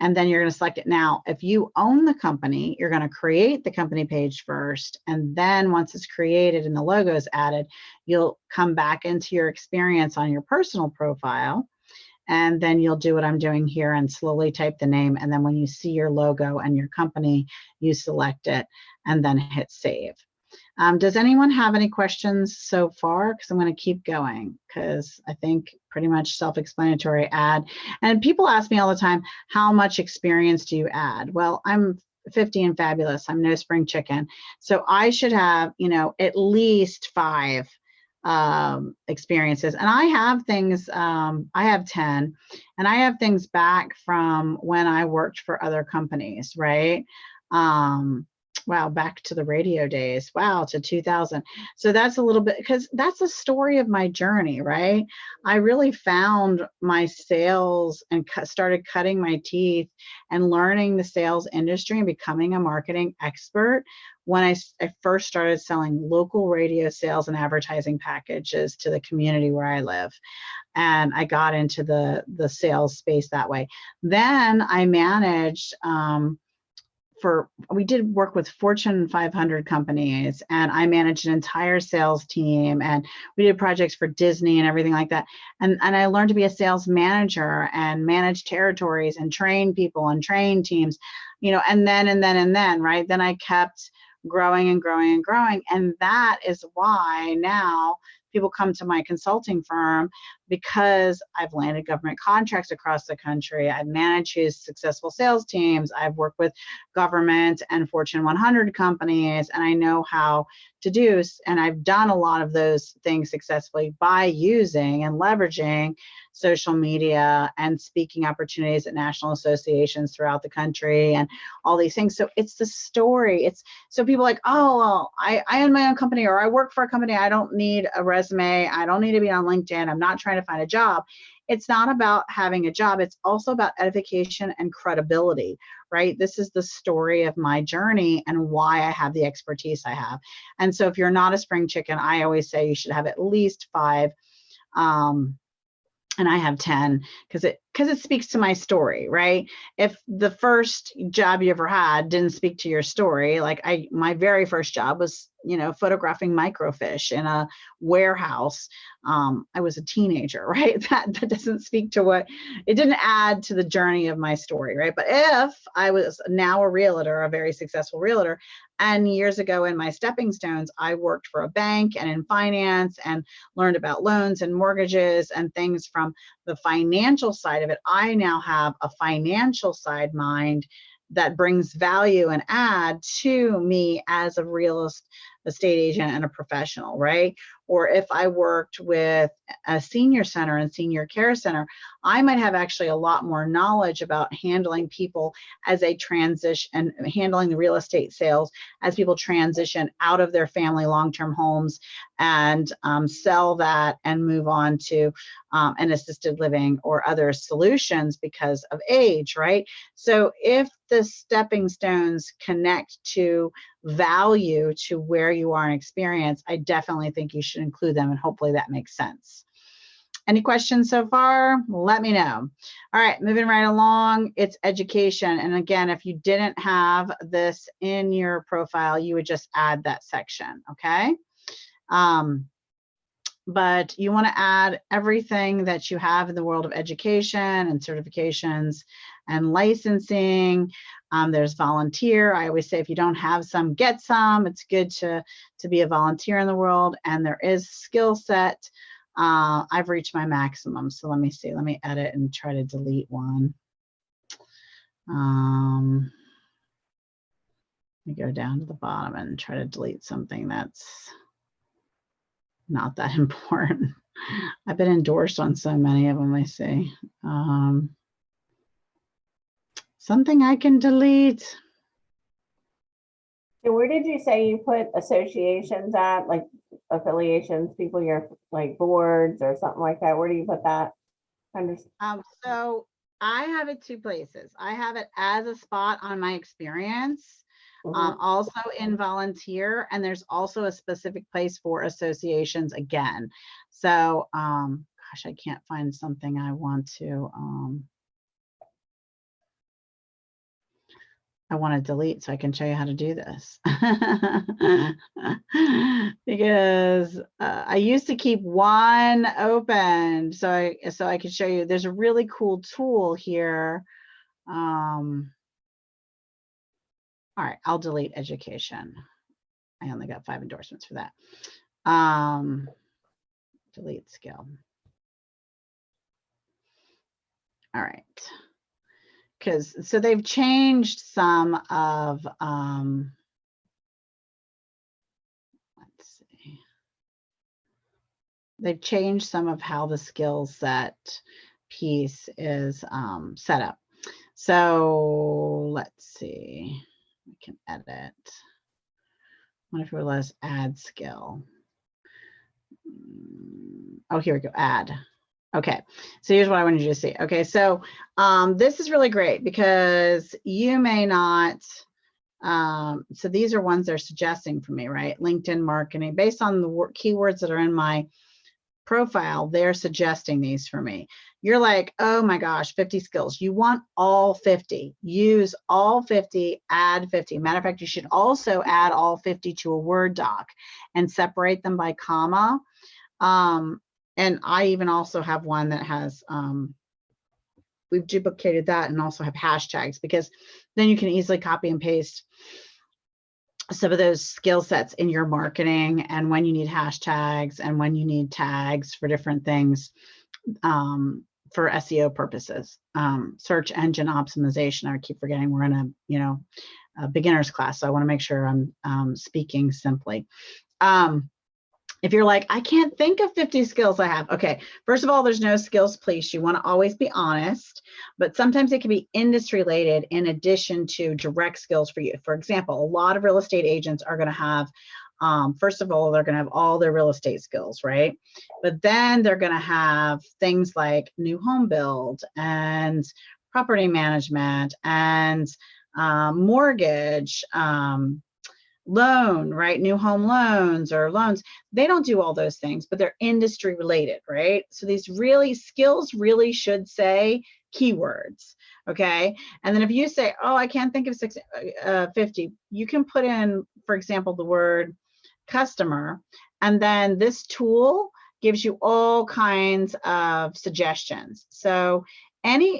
and then you're going to select it. Now, if you own the company, you're going to create the company page first. And then once it's created and the logo is added, you'll come back into your experience on your personal profile. And then you'll do what I'm doing here and slowly type the name. And then when you see your logo and your company, you select it and then hit save. Does anyone have any questions so far? Because I'm going to keep going because I think pretty much self-explanatory add. And people ask me all the time, how much experience do you add? Well, I'm 50 and fabulous. I'm no spring chicken. So I should have, at least 5 experiences. And I have things, I have 10, and I have things back from when I worked for other companies, right? Wow, back to the radio days. Wow, to 2000. So that's a little bit, because that's a story of my journey, right? I really found my sales and started cutting my teeth and learning the sales industry and becoming a marketing expert when I first started selling local radio sales and advertising packages to the community where I live. And I got into the sales space that way. Then I managed, we did work with Fortune 500 companies, and I managed an entire sales team, and we did projects for Disney and everything like that. And I learned to be a sales manager and manage territories and train people and train teams, and then, right? Then I kept growing and growing and growing. And that is why now people come to my consulting firm, because I've landed government contracts across the country. I've managed successful sales teams. I've worked with government and Fortune 100 companies, and I know how to do, and I've done a lot of those things successfully by using and leveraging social media and speaking opportunities at national associations throughout the country and all these things. So it's the story. So people are like, oh, well, I own my own company, or I work for a company. I don't need a resume. I don't need to be on LinkedIn. I'm not trying to find a job. It's not about having a job. It's also about edification and credibility, right? This is the story of my journey and why I have the expertise I have. And so if you're not a spring chicken, I always say you should have at least 5. And I have 10 because it speaks to my story, right? If the first job you ever had didn't speak to your story, like my very first job was, photographing microfiche in a warehouse. I was a teenager, right? That doesn't speak to it didn't add to the journey of my story, right? But if I was now a realtor, a very successful realtor, and years ago in my stepping stones, I worked for a bank and in finance and learned about loans and mortgages and things from the financial side of it, I now have a financial side mind that brings value and add to me as a real estate agent and a professional, right? Or if I worked with a senior center and senior care center, I might have actually a lot more knowledge about handling people as they transition and handling the real estate sales as people transition out of their family long-term homes and sell that and move on to an assisted living or other solutions because of age, right? So if the stepping stones connect to value to where you are in experience, I definitely think you should include them, and hopefully that makes sense. Any questions so far? Let me know. All right, moving right along, it's education. And again, if you didn't have this in your profile, you would just add that section, okay? But you want to add everything that you have in the world of education and certifications and licensing. There's volunteer. I always say if you don't have some, get some. It's good to be a volunteer in the world. And there is skill set. I've reached my maximum. So let me see. Let me edit and try to delete one. Let me go down to the bottom and try to delete something that's not that important. I've been endorsed on so many of them, I see. Something I can delete. So where did you say you put associations at, like affiliations, people you're like boards or something like that? Where do you put that? So I have it 2 places. I have it as a spot on my experience. Also in volunteer, and there's also a specific place for associations again. So, gosh, I can't find something I want to, I want to delete so I can show you how to do this. Because I used to keep one open so I could show you. There's a really cool tool here. All right, I'll delete education. I only got 5 endorsements for that. Delete skill. All right. So they've changed some of, let's see. They've changed some of how the skill set piece is set up. So let's see, we can edit. What if we let us add skill? Oh, here we go, add. Okay, so here's what I wanted you to see. Okay, so this is really great because you may not, so these are ones they're suggesting for me, right? LinkedIn marketing, based on the keywords that are in my profile, they're suggesting these for me. You're like, oh my gosh, 50 skills. You want all 50. Use all 50, add 50. Matter of fact, you should also add all 50 to a Word doc and separate them by comma. And I even also have one that has, we've duplicated that and also have hashtags, because then you can easily copy and paste some of those skill sets in your marketing, and when you need hashtags and when you need tags for different things, for SEO purposes, search engine optimization. I keep forgetting we're in a beginner's class, so I want to make sure I'm speaking simply. If you're like, I can't think of 50 skills I have. Okay, first of all, there's no skills police. You want to always be honest, but sometimes it can be industry related in addition to direct skills for you. For example, a lot of real estate agents are going to have, first of all, they're going to have all their real estate skills, right? But then they're going to have things like new home build and property management and mortgage, loan, right? New home loans or loans. They don't do all those things, but they're industry related, right? So these skills really should say keywords, okay? And then if you say, oh, I can't think of 50, you can put in, for example, the word customer, and then this tool gives you all kinds of suggestions. So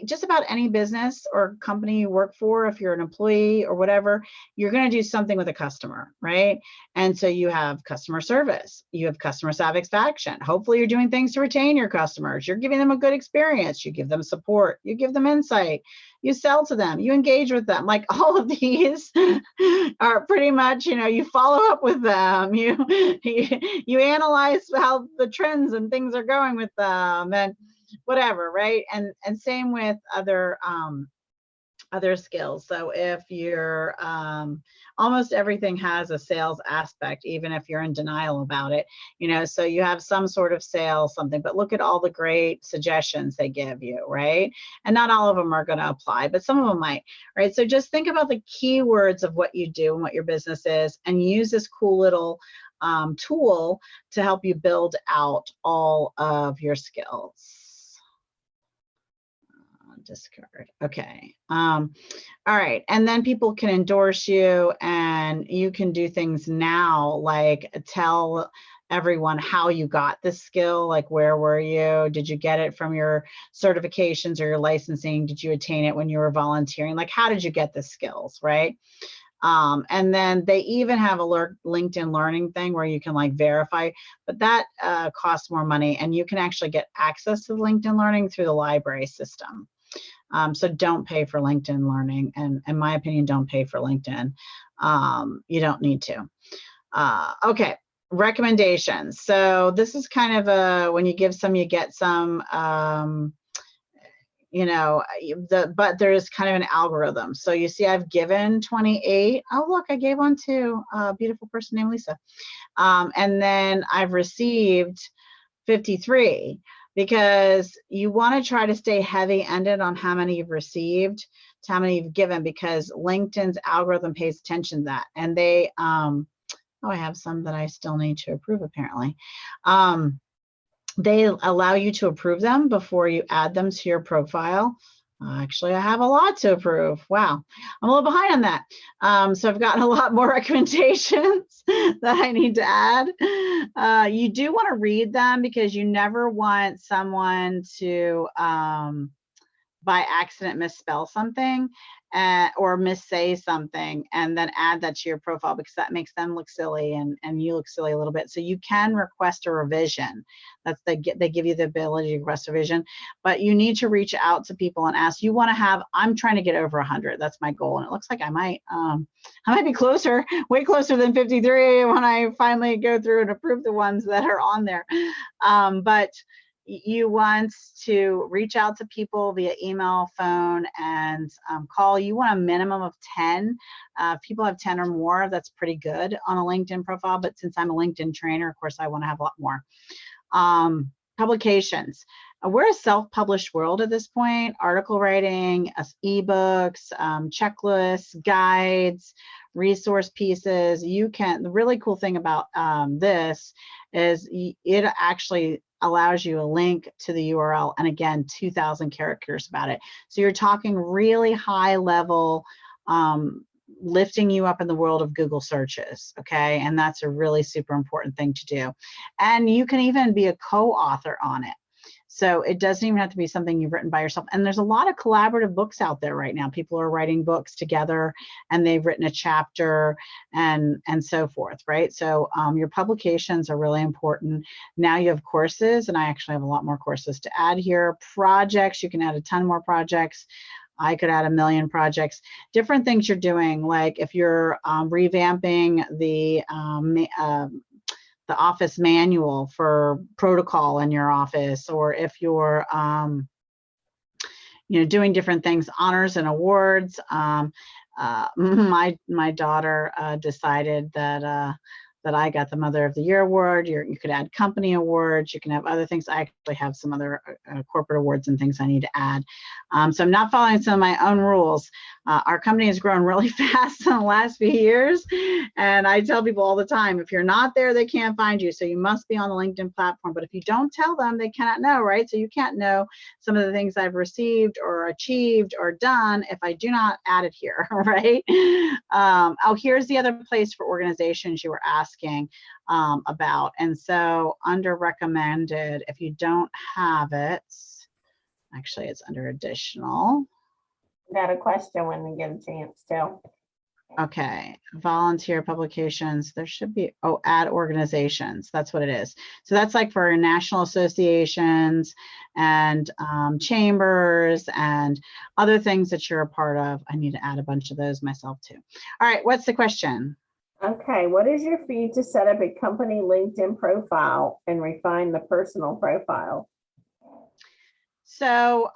just about any business or company you work for, if you're an employee or whatever, you're going to do something with a customer, right? And so you have customer service, you have customer satisfaction. Hopefully you're doing things to retain your customers. You're giving them a good experience. You give them support. You give them insight. You sell to them. You engage with them. Like all of these are pretty much, you follow up with them. You analyze how the trends and things are going with them, and whatever, right? And same with other skills. So if you're almost everything has a sales aspect, even if you're in denial about it, so you have some sort of sales something, but look at all the great suggestions they give you, right? And not all of them are going to apply, but some of them might, right? So just think about the keywords of what you do and what your business is, and use this cool little tool to help you build out all of your skills. Discard. Okay. All right. And then people can endorse you, and you can do things now like tell everyone how you got this skill. Like, where were you? Did you get it from your certifications or your licensing? Did you attain it when you were volunteering? Like, how did you get the skills, right? And then they even have a LinkedIn Learning thing where you can like verify, but that costs more money, and you can actually get access to LinkedIn Learning through the library system. So don't pay for LinkedIn Learning, and in my opinion, don't pay for LinkedIn. You don't need to. Okay, recommendations. So this is kind of when you give some, you get some. But there is kind of an algorithm. So you see, I've given 28. Oh, look, I gave one to a beautiful person named Lisa. And then I've received 53, because you want to try to stay heavy-ended on how many you've received to how many you've given, because LinkedIn's algorithm pays attention to that. And they, I have some that I still need to approve, apparently. They allow you to approve them before you add them to your profile. Actually, I have a lot to approve. Wow, I'm a little behind on that. So I've gotten a lot more recommendations that I need to add. You do want to read them because you never want someone to by accident misspell something or missay something and then add that to your profile, because that makes them look silly and you look silly a little bit. So you can request a revision. They give you the ability to request a revision, but you need to reach out to people and ask. You want to have, I'm trying to get over 100. That's my goal. And it looks like I might be closer, way closer than 53 when I finally go through and approve the ones that are on there. But you want to reach out to people via email, phone, and call. You want a minimum of 10. If people have 10 or more, that's pretty good on a LinkedIn profile. But since I'm a LinkedIn trainer, of course, I want to have a lot more. Publications. We're a self-published world at this point. Article writing, ebooks, checklists, guides, resource pieces. The really cool thing about this is it actually allows you a link to the URL, and again, 2,000 characters about it. So you're talking really high level, lifting you up in the world of Google searches, okay? And that's a really super important thing to do. And you can even be a co-author on it. So it doesn't even have to be something you've written by yourself. And there's a lot of collaborative books out there right now. People are writing books together and they've written a chapter and so forth, right? So your publications are really important. Now you have courses, and I actually have a lot more courses to add here. Projects, you can add a ton more projects. I could add 1 million projects. Different things you're doing, like if you're revamping the office manual for protocol in your office, or if you're doing different things, honors and awards. My daughter decided that I got the Mother of the Year award. You could add company awards. You can have other things. I actually have some other corporate awards and things I need to add. So I'm not following some of my own rules. Our company has grown really fast in the last few years. And I tell people all the time, if you're not there, they can't find you. So you must be on the LinkedIn platform. But if you don't tell them, they cannot know, right? So you can't know some of the things I've received or achieved or done if I do not add it here, right? Oh, here's the other place for organizations you were asking about. And so under recommended, if you don't have it, actually it's under additional. Got a question when we get a chance to. Okay, volunteer publications, there should be, add organizations, that's what it is. So that's like for national associations and chambers and other things that you're a part of. I need to add a bunch of those myself too. All right, what's the question? Okay, what is your fee to set up a company LinkedIn profile and refine the personal profile? So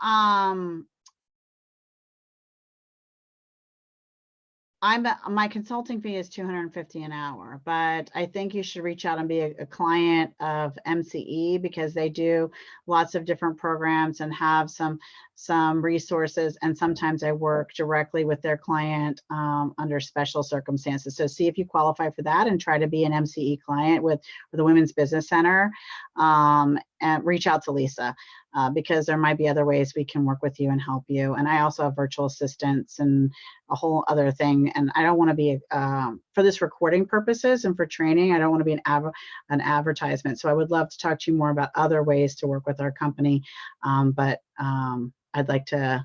my consulting fee is $250 an hour, but I think you should reach out and be a client of MCE, because they do lots of different programs and have some resources. And sometimes I work directly with their client under special circumstances. So see if you qualify for that and try to be an MCE client with the Women's Business Center, and reach out to Lisa. Because there might be other ways we can work with you and help you. And I also have virtual assistants and a whole other thing. And I don't want to be, for this recording purposes and for training, I don't want to be an advertisement. So I would love to talk to you more about other ways to work with our company. But I'd like to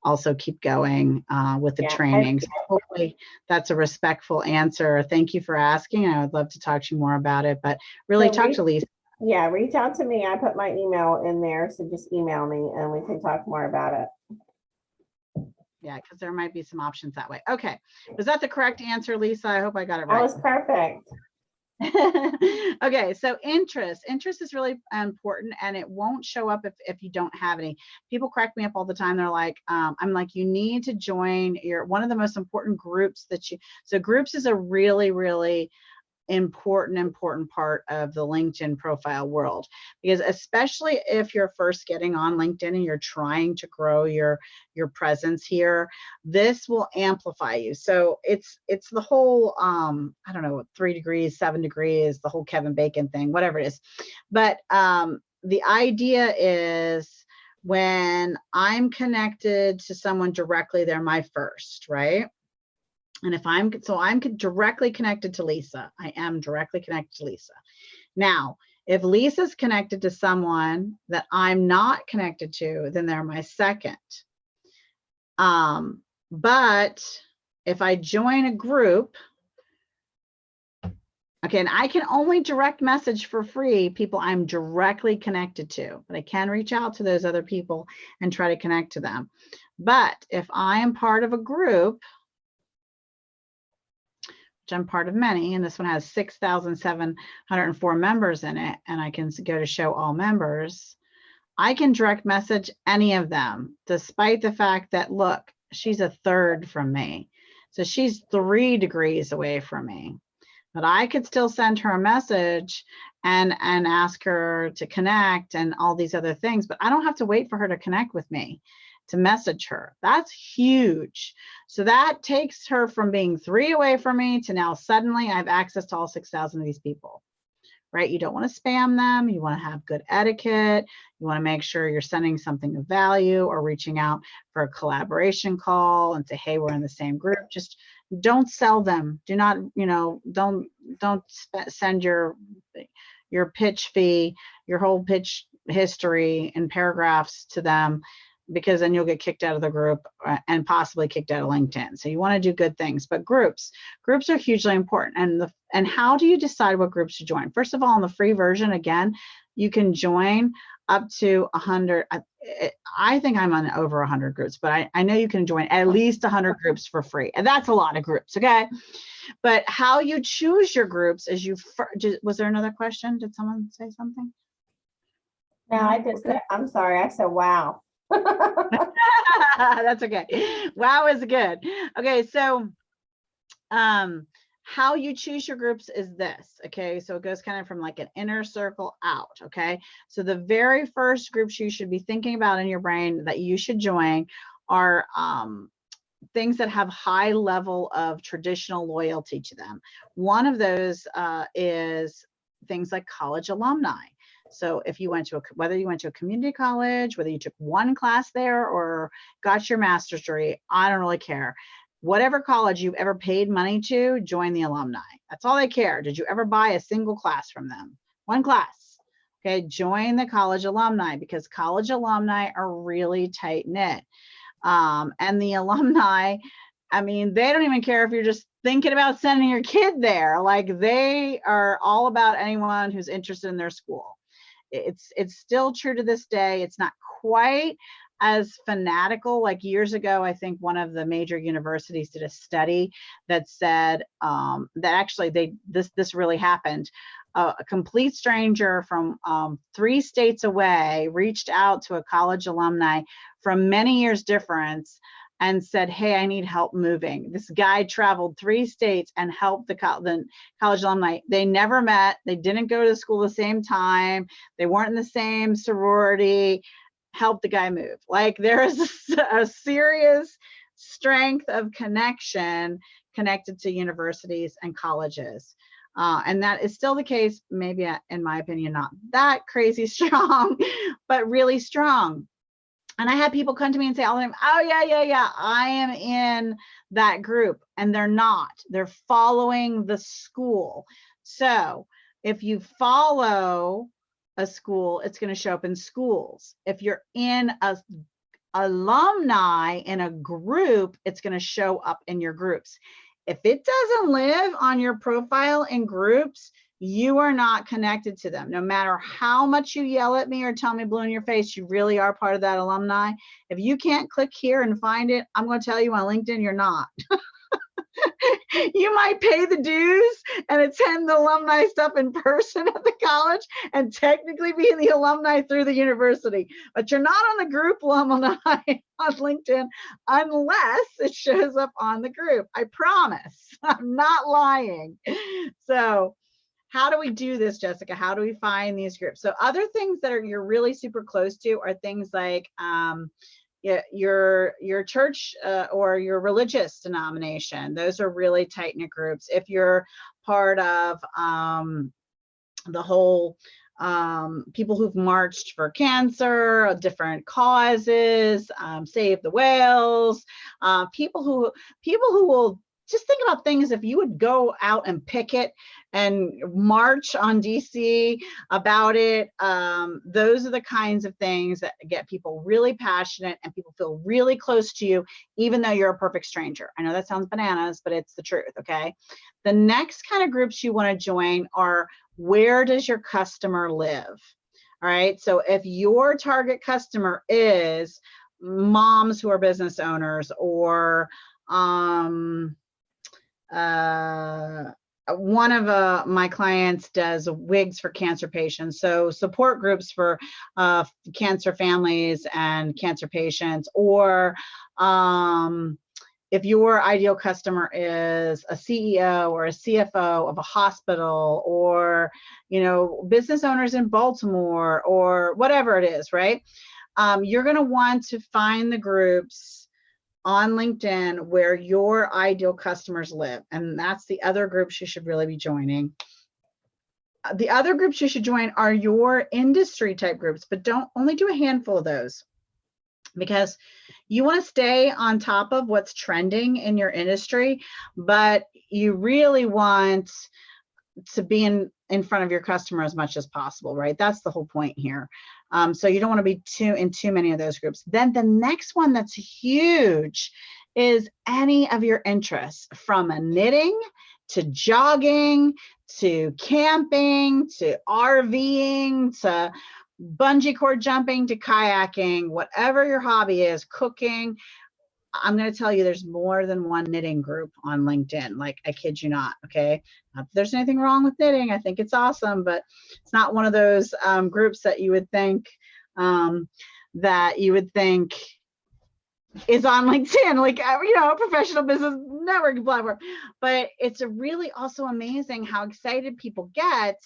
also keep going with the training. So hopefully that's a respectful answer. Thank you for asking. I would love to talk to you more about it, but really talk to Lisa. Yeah, reach out to me. I put my email in there, so just email me and we can talk more about it. Yeah, because there might be some options that way. Okay, was that the correct answer, Lisa? I hope I got it That right. was perfect. Okay, so interest is really important, and it won't show up if you don't have any. People crack me up all the time. They're like, I'm like, you need to join one of the most important groups so groups is a really, really important part of the LinkedIn profile world, because especially if you're first getting on LinkedIn and you're trying to grow your presence here, this will amplify you. So it's the whole I don't know, 3 degrees, 7 degrees, the whole Kevin Bacon thing, whatever it is. But the idea is when I'm connected to someone directly, they're my first, right? And if I'm directly connected to Lisa, I am directly connected to Lisa. Now, if Lisa's connected to someone that I'm not connected to, then they're my second. But if I join a group, okay, and I can only direct message for free people I'm directly connected to, but I can reach out to those other people and try to connect to them. But if I am part of a group, which I'm part of many, and this one has 6,704 members in it, and I can go to show all members, I can direct message any of them, despite the fact that, look, she's a third from me. So she's 3 degrees away from me. But I could still send her a message and ask her to connect and all these other things, but I don't have to wait for her to connect with me to message her. That's huge. So that takes her from being 3 away from me to now suddenly I have access to all 6,000 of these people, right? You don't want to spam them. You want to have good etiquette. You want to make sure you're sending something of value or reaching out for a collaboration call and say, hey, we're in the same group. Just don't sell them. Do not, don't send your pitch fee, your whole pitch history and paragraphs to them, because then you'll get kicked out of the group and possibly kicked out of LinkedIn. So you want to do good things, but groups are hugely important. And how do you decide what groups to join? First of all, on the free version, again, you can join up to 100. I think I'm on over 100 groups, but I know you can join at least 100 groups for free. And that's a lot of groups, okay? But how you choose your groups is was there another question? Did someone say something? No, I'm sorry, I said, wow. That's okay. Wow is good. Okay, so how you choose your groups is this. Okay, so it goes kind of from like an inner circle out. Okay, so the very first groups you should be thinking about in your brain that you should join are things that have high level of traditional loyalty to them. One of those is things like college alumni. So if you went to whether you went to a community college, whether you took one class there or got your master's degree, I don't really care. Whatever college you've ever paid money to, join the alumni. That's all they care. Did you ever buy a single class from them? One class. Okay, join the college alumni, because college alumni are really tight knit. And the alumni, I mean, they don't even care if you're just thinking about sending your kid there. Like, they are all about anyone who's interested in their school. It's still true to this day. It's not quite as fanatical. Like years ago, I think one of the major universities did a study that said that actually this really happened. A complete stranger from 3 states away reached out to a college alumni from many years difference and said, hey, I need help moving. This guy traveled 3 states and helped the college alumni. They never met. They didn't go to school the same time. They weren't in the same sorority. Help the guy move. Like, there is a serious strength of connection connected to universities and colleges. And that is still the case, maybe in my opinion, not that crazy strong, but really strong. And I had people come to me and say all the time, oh yeah, I am in that group. And they're not. They're following the school. So if you follow a school, it's going to show up in schools. If you're in a alumni in a group, it's going to show up in your groups. If it doesn't live on your profile in groups, you are not connected to them. No matter how much you yell at me or tell me blue in your face, you really are part of that alumni. If you can't click here and find it, I'm going to tell you on LinkedIn, you're not. You might pay the dues and attend the alumni stuff in person at the college and technically be in the alumni through the university, but you're not on the group alumni on LinkedIn unless it shows up on the group. I promise. I'm not lying. So how do we do this, Jessica? How do we find these groups? So other things that you're really super close to are things like your church or your religious denomination. Those are really tight-knit groups. If you're part of the whole people who've marched for cancer, different causes, Save the Whales, people who will just think about things. If you would go out and picket and march on DC about it, those are the kinds of things that get people really passionate and people feel really close to you, even though you're a perfect stranger. I know that sounds bananas, but it's the truth, okay? The next kind of groups you want to join are, where does your customer live? All right, so if your target customer is moms who are business owners, or one of my clients does wigs for cancer patients, so support groups for cancer families and cancer patients, or if your ideal customer is a CEO or a CFO of a hospital, or business owners in Baltimore, or whatever it is, right? You're going to want to find the groups on LinkedIn where your ideal customers live. And that's the other groups you should really be joining. The other groups you should join are your industry type groups, but don't only do a handful of those, because you want to stay on top of what's trending in your industry, but you really want to be in front of your customer as much as possible, right? That's the whole point here. So you don't want to be in too many of those groups. Then the next one that's huge is any of your interests, from knitting to jogging to camping to RVing to bungee cord jumping to kayaking, whatever your hobby is, cooking. I'm going to tell you, there's more than one knitting group on LinkedIn. Like, I kid you not. Okay. Not that there's anything wrong with knitting. I think it's awesome, but it's not one of those groups that you would think is on LinkedIn, like, a professional business networking platform. But it's really also amazing how excited people get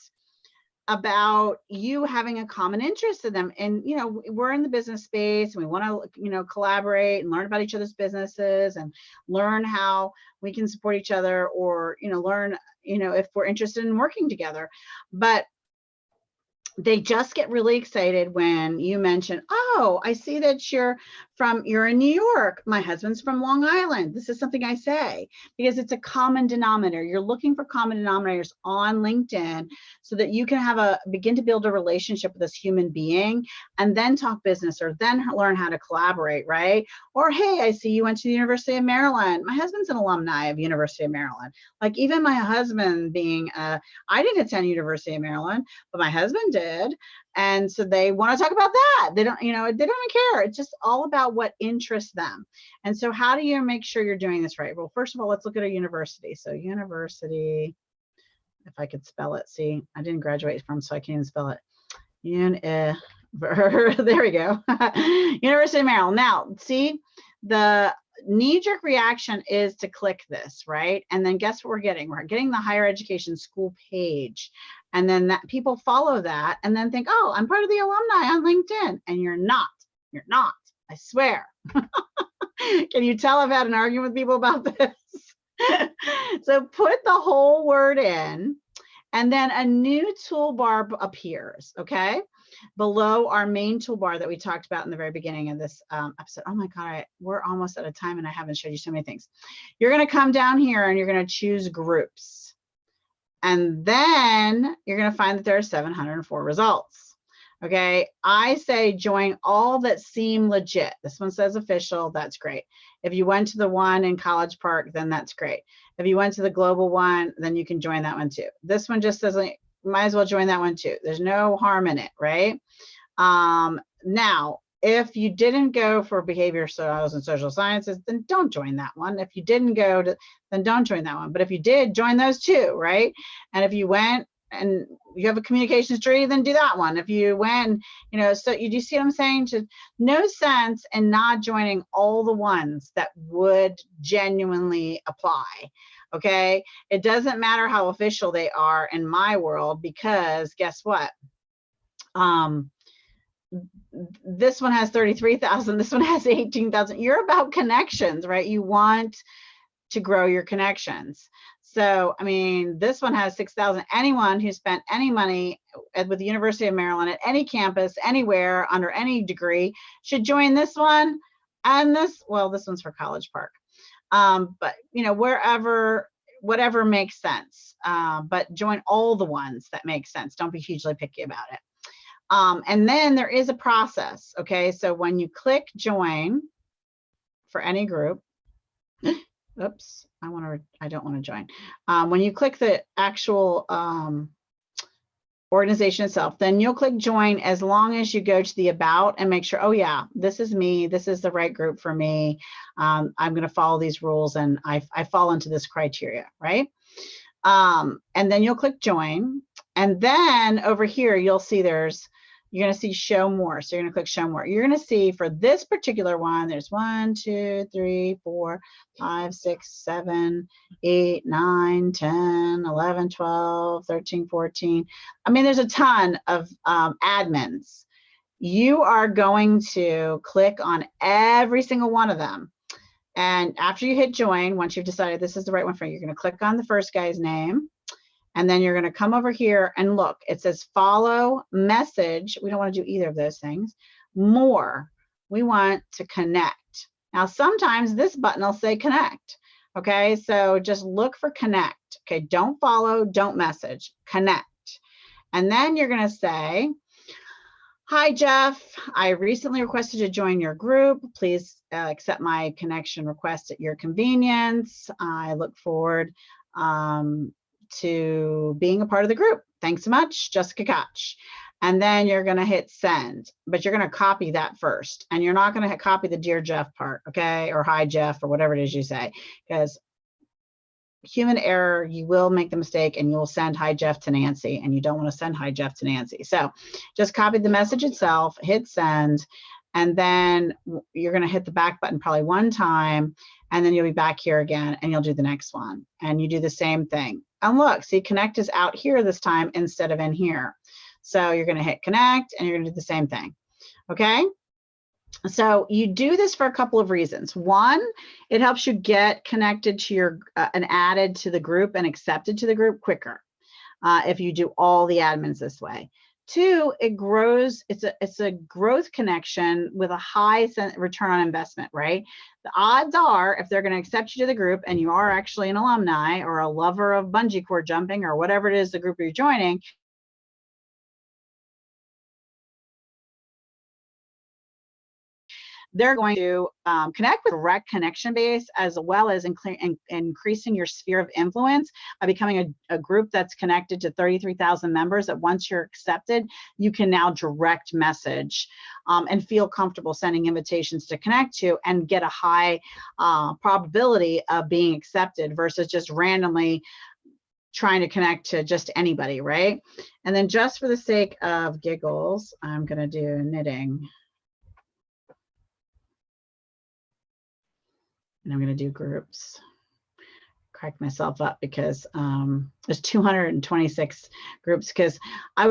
about you having a common interest in them. And, we're in the business space and we want to, collaborate and learn about each other's businesses and learn how we can support each other, or, learn, if we're interested in working together. But they just get really excited when you mention, oh, I see that you're in New York. My husband's from Long Island. This is something I say because it's a common denominator. You're looking for common denominators on LinkedIn so that you can begin to build a relationship with this human being, and then talk business, or then learn how to collaborate, right? Or, hey, I see you went to the University of Maryland. My husband's an alumni of University of Maryland. Like, even my husband being, I didn't attend University of Maryland, but my husband did. And so they want to talk about that. They don't, they don't even care. It's just all about what interests them. And so how do you make sure you're doing this right? Well, first of all, let's look at a university. So university, if I could spell it, see, I didn't graduate from, so I can't even spell it. There we go. University of Maryland. Now, see, the knee-jerk reaction is to click this, right? And then guess what we're getting? We're getting the higher education school page. And then that people follow that and then think, oh, I'm part of the alumni on LinkedIn. And you're not. You're not. I swear. Can you tell I've had an argument with people about this? So put the whole word in, and then a new toolbar appears, okay? Below our main toolbar that we talked about in the very beginning of this episode. Oh my God, we're almost out of time and I haven't showed you so many things. You're gonna come down here and you're gonna choose groups. And then you're gonna find that there are 704 results. Okay, I say join all that seem legit. This one says official, that's great. If you went to the one in College Park, then that's great. If you went to the global one, then you can join that one too. This one just says, might as well join that one too. There's no harm in it, right? Now, if you didn't go for behavior styles and social sciences, then don't join that one. If you didn't go to, then don't join that one. But if you did, join those two, right? And if you went and you have a communications degree, then do that one. If you went, so you do see what I'm saying? To no sense in not joining all the ones that would genuinely apply. Okay, it doesn't matter how official they are in my world, because guess what? This one has 33,000, this one has 18,000. You're about connections, right? You want to grow your connections. So, I mean, this one has 6,000. Anyone who spent any money with the University of Maryland at any campus, anywhere, under any degree, should join this one. And this, well, this one's for College Park. But, you know, wherever, whatever makes sense. But join all the ones that make sense. Don't be hugely picky about it. And then there is a process. Okay, so when you click join for any group, oops, I don't want to join. When you click the actual organization itself, then you'll click join as long as you go to the about and make sure, oh yeah, this is me, this is the right group for me. I'm going to follow these rules and I fall into this criteria, right? And then you'll click join. And then over here, you'll see you're going to see show more. So you're going to click show more. You're going to see for this particular one, there's 1, 2, 3, 4, 5, 6, 7, 8, 9, 10, 11, 12, 13, 14. I mean, there's a ton of admins. You are going to click on every single one of them. And after you hit join, once you've decided this is the right one for you, you're going to click on the first guy's name. And then you're going to come over here and look, it says follow, message. We don't want to do either of those things. More, we want to connect. Now, sometimes this button will say connect. Okay, so just look for connect. Okay, don't follow, don't message, connect. And then you're going to say, hi, Jeff. I recently requested to join your group. Please accept my connection request at your convenience. I look forward to being a part of the group. Thanks so much, Jessica Koch. And then you're going to hit send, but you're going to copy that first. And you're not going to copy the dear Jeff part, okay? Or hi, Jeff, or whatever it is you say, because human error, you will make the mistake and you'll send hi, Jeff to Nancy, and you don't want to send hi, Jeff to Nancy. So just copy the message itself, hit send, and then you're going to hit the back button probably one time, and then you'll be back here again and you'll do the next one. And you do the same thing. And look, see, connect is out here this time instead of in here. So you're going to hit connect and you're going to do the same thing. Okay. So you do this for a couple of reasons. One, it helps you get connected to your and added to the group and accepted to the group quicker if you do all the admins this way. Two, it grows. It's a growth connection with a high return on investment, right? The odds are, if they're going to accept you to the group and you are actually an alumni or a lover of bungee cord jumping or whatever it is the group you're joining, they're going to connect with direct connection base, as well as increasing your sphere of influence by becoming a group that's connected to 33,000 members, that once you're accepted, you can now direct message and feel comfortable sending invitations to connect to and get a high probability of being accepted versus just randomly trying to connect to just anybody, right? And then just for the sake of giggles, I'm going to do knitting. And I'm going to do groups. Crack myself up because there's 226 groups, because I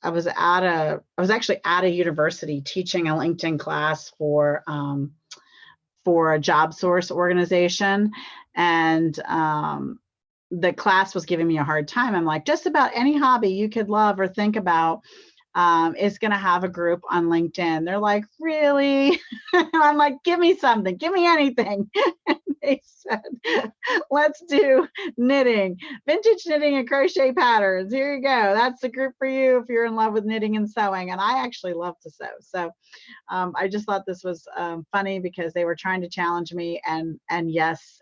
was actually at a university teaching a LinkedIn class for a job source organization, and the class was giving me a hard time. I'm like, just about any hobby you could love or think about is going to have a group on LinkedIn. They're like, really? I'm like, give me something, give me anything. And they said, let's do knitting, vintage knitting and crochet patterns. Here you go. That's the group for you if you're in love with knitting and sewing. And I actually love to sew. So I just thought this was funny because they were trying to challenge me, and yes,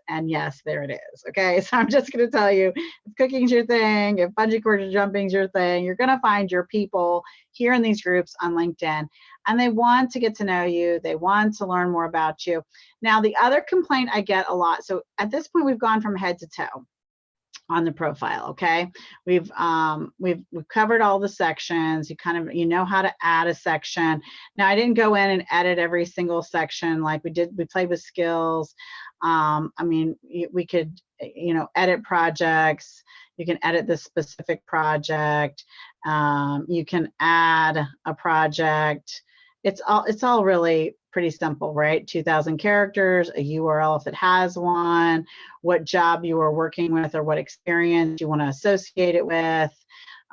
there it is. Okay, so I'm just going to tell you, if cooking's your thing, if bungee cord jumping's your thing, you're going to find your people here in these groups on LinkedIn, and they want to get to know you. They want to learn more about you. Now, the other complaint I get a lot, so at this point, we've gone from head to toe on the profile. Okay, we've covered all the sections. You know how to add a section. Now, I didn't go in and edit every single section like we did. We played with skills. I mean, we could, edit projects. You can edit the specific project. You can add a project. It's all really pretty simple, right? 2,000 characters, a URL if it has one, what job you are working with or what experience you want to associate it with.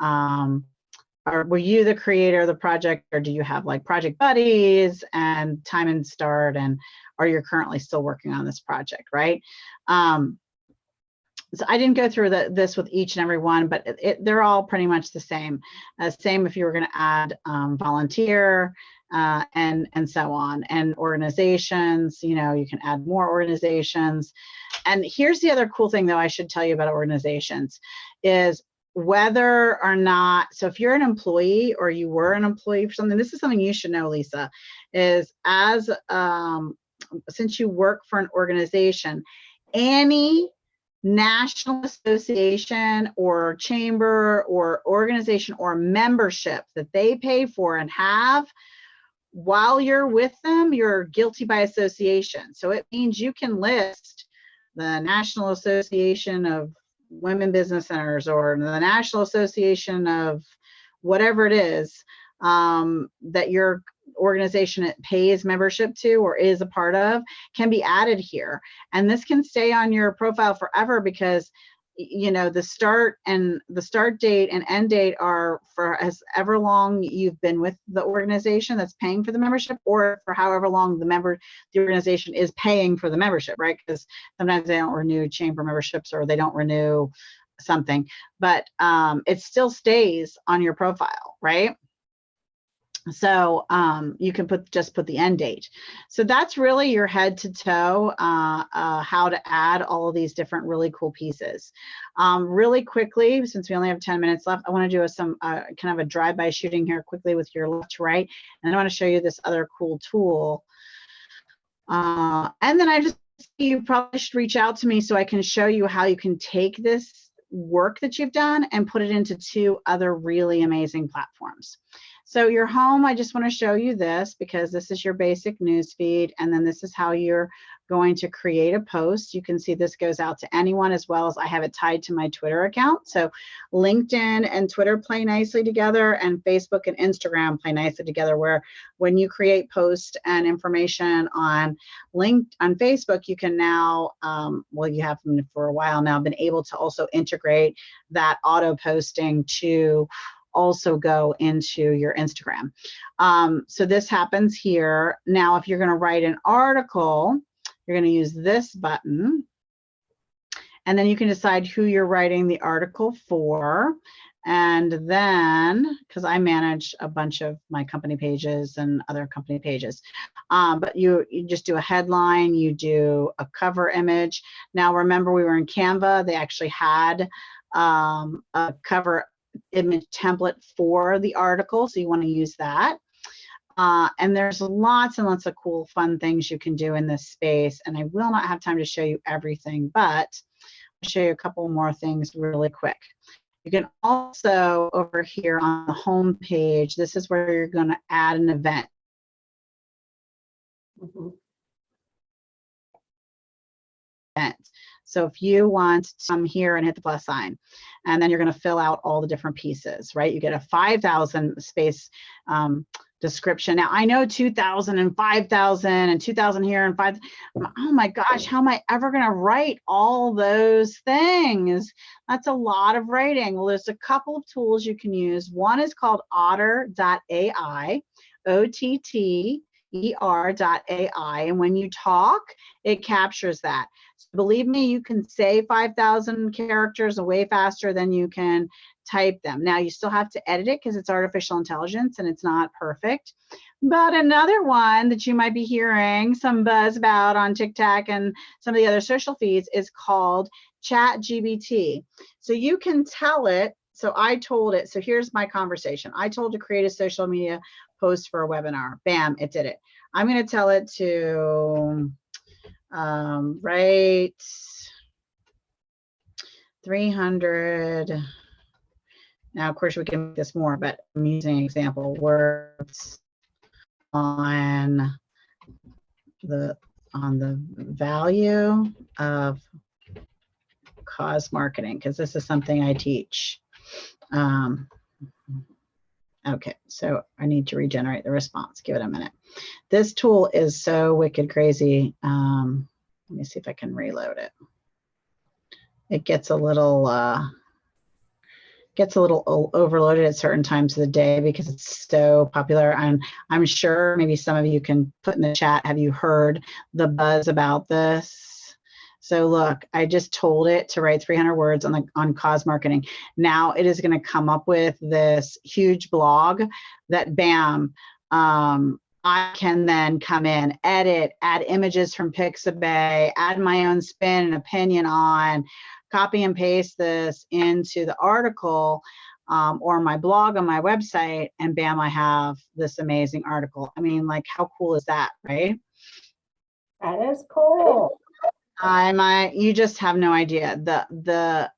Or were you the creator of the project, or do you have like project buddies and time and start, and are you currently still working on this project, right? So I didn't go through this with each and every one, but they're all pretty much the same. Same if you were going to add volunteer and so on, and organizations. You know, you can add more organizations. And here's the other cool thing, though, I should tell you about organizations is whether or not, so if you're an employee or you were an employee for something, this is something you should know, Lisa, is as since you work for an organization, any national association or chamber or organization or membership that they pay for and have, while you're with them, you're guilty by association. So it means you can list the National Association of Women Business Centers or the National Association of whatever it is that your organization pays membership to or is a part of, can be added here. And this can stay on your profile forever because, you know, the start date and end date are for as ever long you've been with the organization that's paying for the membership, or for however long the organization is paying for the membership, right? Because sometimes they don't renew chamber memberships or they don't renew something, but it still stays on your profile, right? So you can just put the end date. So that's really your head to toe, how to add all of these different really cool pieces. Really quickly, since we only have 10 minutes left, I want to do some kind of a drive-by shooting here quickly with your left to right. And I want to show you this other cool tool. And then you probably should reach out to me so I can show you how you can take this work that you've done and put it into 2 other really amazing platforms. So your home, I just want to show you this because this is your basic news feed, and then this is how you're going to create a post. You can see this goes out to anyone, as well as I have it tied to my Twitter account. So LinkedIn and Twitter play nicely together, and Facebook and Instagram play nicely together, where when you create posts and information on Facebook, you can now, well, you have them for a while now, been able to also integrate that auto posting to also go into your Instagram. So this happens here. Now, if you're going to write an article, you're going to use this button, and then you can decide who you're writing the article for. And then, because I manage a bunch of my company pages and other company pages, but you just do a headline, you do a cover image. Now, remember, we were in Canva. They actually had a cover image template for the article, so you want to use that. And there's lots and lots of cool, fun things you can do in this space. And I will not have time to show you everything, but I'll show you a couple more things really quick. You can also, over here on the home page, this is where you're going to add an event. So if you want to come here and hit the plus sign, and then you're going to fill out all the different pieces, right? You get a 5,000 space description. Now, I know 2,000 and 5,000 and 2,000 here and 5. Oh my gosh, how am I ever going to write all those things? That's a lot of writing. Well, there's a couple of tools you can use. One is called otter.ai, OTTER.ai. And when you talk, it captures that. So believe me, you can say 5,000 characters way faster than you can type them. Now, you still have to edit it because it's artificial intelligence and it's not perfect. But another one that you might be hearing some buzz about on TikTok and some of the other social feeds is called ChatGPT. So you can tell it. So I told it, so here's my conversation. I told to create a social media post for a webinar. Bam, it did it. I'm going to tell it to write 300. Now, of course, we can make this more, but I'm using an example, words on the value of cause marketing, because this is something I teach. Okay, so I need to regenerate the response. Give it a minute. This tool is so wicked crazy. Let me see if I can reload it. It gets a little overloaded at certain times of the day because it's so popular. And I'm sure maybe some of you can put in the chat, have you heard the buzz about this? So look, I just told it to write 300 words on cause marketing. Now it is going to come up with this huge blog that bam, I can then come in, edit, add images from Pixabay, add my own spin and opinion on, copy and paste this into the article or my blog on my website, and bam, I have this amazing article. I mean, like, how cool is that, right? That is cool. You just have no idea the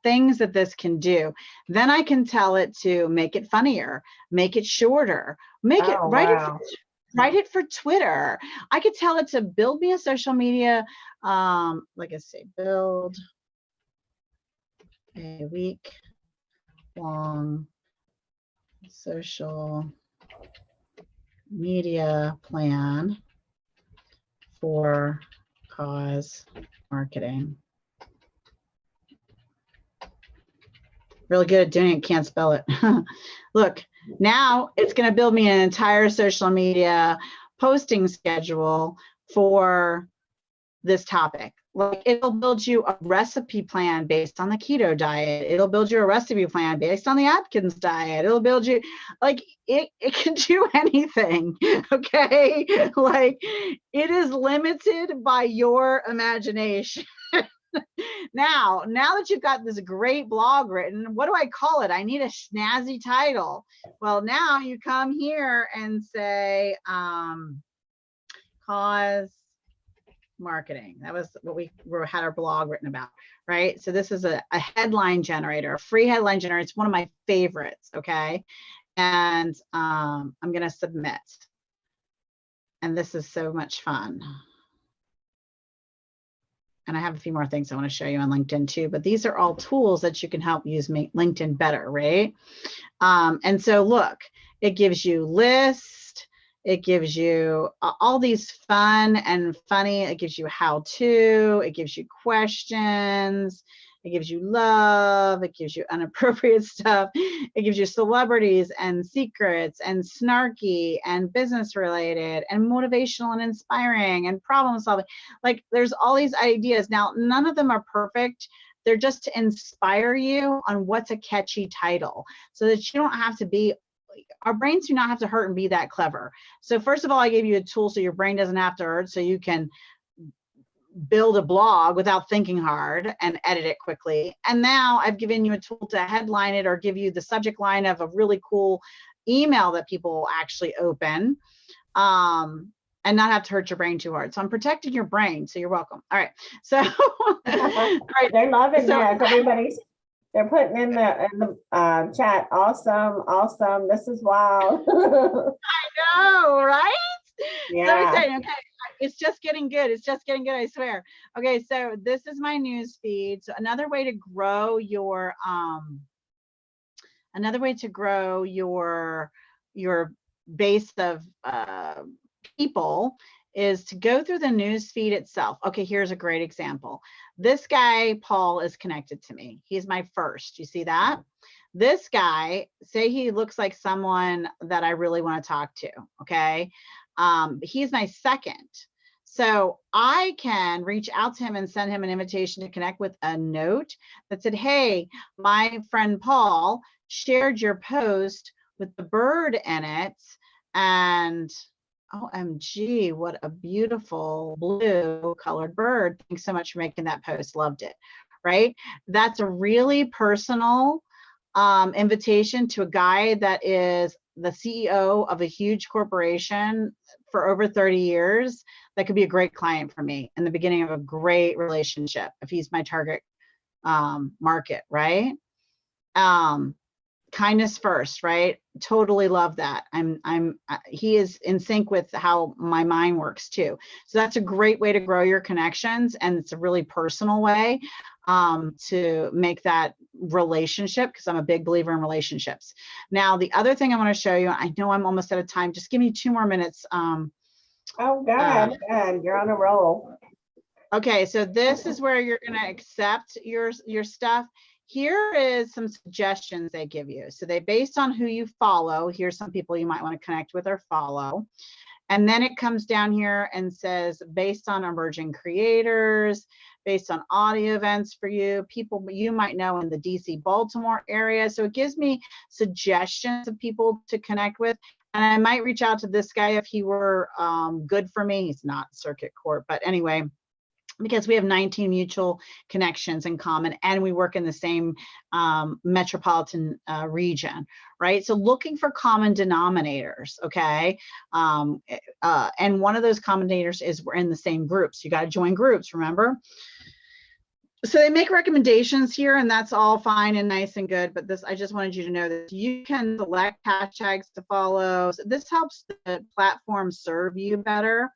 things that this can do. Then I can tell it to make it funnier, make it shorter, make it write it for Twitter. I could tell it to build me a social media, like I say, build a week-long social media plan for cause marketing. Really good at doing it, can't spell it. Look, now it's going to build me an entire social media posting schedule for this topic. Like, it'll build you a recipe plan based on the keto diet. It'll build you a recipe plan based on the Atkins diet. It'll build you, like, it can do anything, okay? Like, it is limited by your imagination. Now that you've got this great blog written, what do I call it? I need a snazzy title. Well, now you come here and say, cause marketing. That was what we had our blog written about, right? So this is a headline generator, a free headline generator. It's one of my favorites, okay? And I'm going to submit. And this is so much fun. And I have a few more things I want to show you on LinkedIn too, but these are all tools that you can help use LinkedIn better, right? And so look, it gives you list, it gives you all these fun and funny, it gives you how to, it gives you questions, it gives you love, it gives you inappropriate stuff, it gives you celebrities and secrets and snarky and business related and motivational and inspiring and problem solving. Like, there's all these ideas. Now, none of them are perfect. They're just to inspire you on what's a catchy title so that you don't have to be, our brains do not have to hurt and be that clever. So first of all, I gave you a tool so your brain doesn't have to hurt, so you can build a blog without thinking hard and edit it quickly. And now I've given you a tool to headline it or give you the subject line of a really cool email that people will actually open, and not have to hurt your brain too hard. So I'm protecting your brain. So you're welcome. All right. So all right. They're loving this. They're putting in the chat. Awesome. This is wild. I know, right? Yeah. So exciting. Okay. It's just getting good. It's just getting good, I swear. Okay, so this is my news feed. So another way to grow your base of people is to go through the news feed itself. Okay, here's a great example. This guy, Paul, is connected to me. He's my first. You see that? This guy, say he looks like someone that I really want to talk to, okay? He's my second. So I can reach out to him and send him an invitation to connect with a note that said, hey, my friend Paul shared your post with the bird in it. And OMG, what a beautiful blue colored bird. Thanks so much for making that post. Loved it, right? That's a really personal invitation to a guy that is the CEO of a huge corporation for over 30 years. That could be a great client for me in the beginning of a great relationship if he's my target market, right? Kindness first, right? Totally love that. He is in sync with how my mind works too. So that's a great way to grow your connections, and it's a really personal way to make that relationship, because I'm a big believer in relationships. Now, the other thing I want to show you, I know I'm almost out of time. Just give me 2 more minutes. Oh, go ahead. You're on a roll. Okay, so this is where you're going to accept your stuff. Here is some suggestions they give you. So they, based on who you follow, here's some people you might want to connect with or follow. And then it comes down here and says, based on emerging creators, based on audio events for you, people you might know in the DC, Baltimore area. So it gives me suggestions of people to connect with. And I might reach out to this guy if he were good for me. He's not circuit court, but anyway, because we have 19 mutual connections in common and we work in the same metropolitan region, right? So looking for common denominators, okay? And one of those common denominators is we're in the same groups. You got to join groups, remember? So they make recommendations here, and that's all fine and nice and good, but this, I just wanted you to know that you can select hashtags to follow. So this helps the platform serve you better.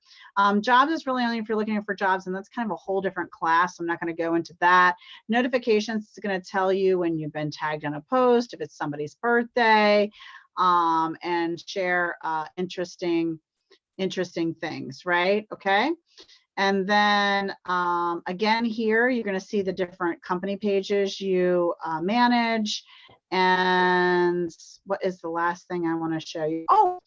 Jobs is really only if you're looking for jobs, and that's kind of a whole different class. I'm not going to go into that. Notifications is going to tell you when you've been tagged on a post, if it's somebody's birthday, and share interesting things, right? Okay. And then again, here, you're going to see the different company pages you manage. And what is the last thing I want to show you? Oh,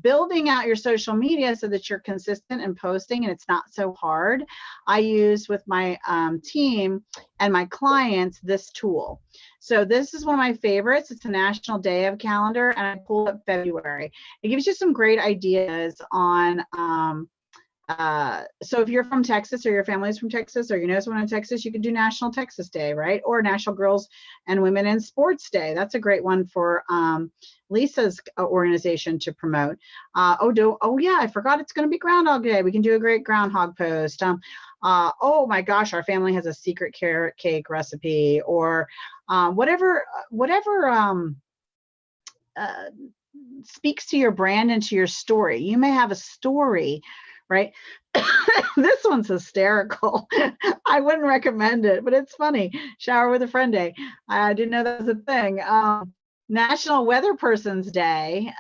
building out your social media so that you're consistent in posting and it's not so hard. I use with my team and my clients this tool. So this is one of my favorites. It's a National Day of Calendar, and I pulled up February. It gives you some great ideas on so if you're from Texas or your family's from Texas or you know someone in Texas, you can do National Texas Day, right? Or National Girls and Women in Sports Day. That's a great one for Lisa's organization to promote. Oh yeah, I forgot it's going to be Groundhog Day. We can do a great groundhog post. Oh my gosh, our family has a secret carrot cake recipe, or whatever speaks to your brand and to your story. You may have a story, right? This one's hysterical. I wouldn't recommend it, but it's funny. Shower with a Friend Day. I didn't know that was a thing. National Weather Person's Day.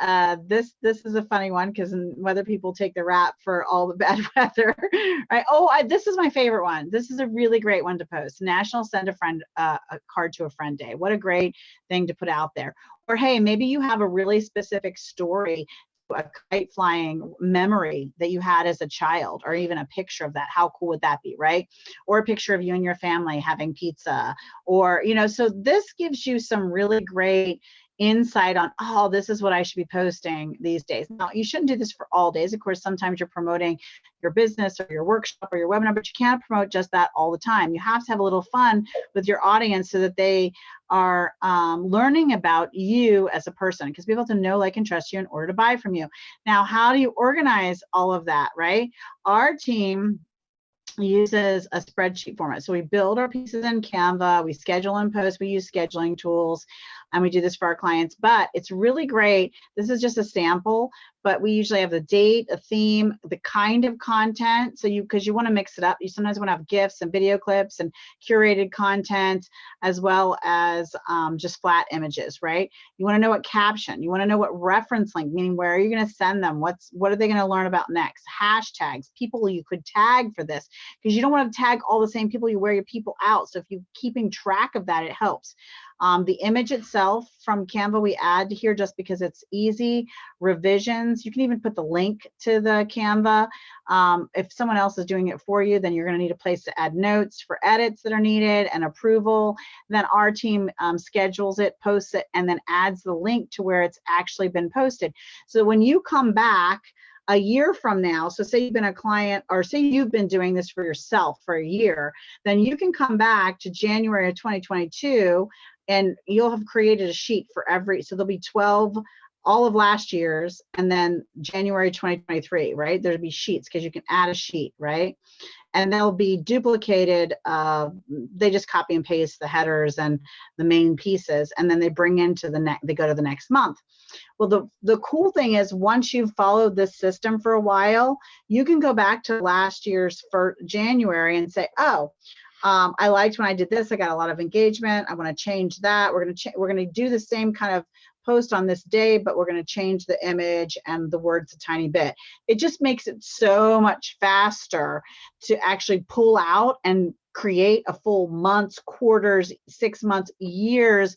This is a funny one because weather people take the rap for all the bad weather, right? Oh, this is my favorite one. This is a really great one to post. National Send a Friend a Card to a Friend Day. What a great thing to put out there. Or hey, maybe you have a really specific story, a kite flying memory that you had as a child, or even a picture of that. How cool would that be, right? Or a picture of you and your family having pizza, or, you know, so this gives you some really great insight on, oh, this is what I should be posting these days. Now, you shouldn't do this for all days. Of course, sometimes you're promoting your business or your workshop or your webinar, but you can't promote just that all the time. You have to have a little fun with your audience so that they are learning about you as a person, because people have to know, like, and trust you in order to buy from you. Now, how do you organize all of that, right? Our team uses a spreadsheet format. So we build our pieces in Canva, we schedule and post, we use scheduling tools, and we do this for our clients, but it's really great. This is just a sample, but we usually have the date, a theme, the kind of content. So because you want to mix it up. You sometimes want to have GIFs and video clips and curated content, as well as just flat images, right? You want to know what caption, you want to know what reference link, meaning where are you going to send them? What are they going to learn about next? Hashtags, people you could tag for this, because you don't want to tag all the same people. You wear your people out. So if you're keeping track of that, it helps. The image itself from Canva we add here just because it's easy. Revisions, you can even put the link to the Canva. If someone else is doing it for you, then you're going to need a place to add notes for edits that are needed and approval. Then our team schedules it, posts it, and then adds the link to where it's actually been posted. So when you come back a year from now, so say you've been a client, or say you've been doing this for yourself for a year, then you can come back to January of 2022 and you'll have created a sheet for every, so there'll be 12, all of last year's, and then January 2023, right? There'll be sheets because you can add a sheet, right? And they'll be duplicated. They just copy and paste the headers and the main pieces, and then they bring into the next, they go to the next month. Well, the cool thing is once you've followed this system for a while, you can go back to last year's for January and say, oh, I liked when I did this, I got a lot of engagement. I want to change that. We're going to do the same kind of post on this day, but we're going to change the image and the words a tiny bit. It just makes it so much faster to actually pull out and create a full months, quarters, 6 months, years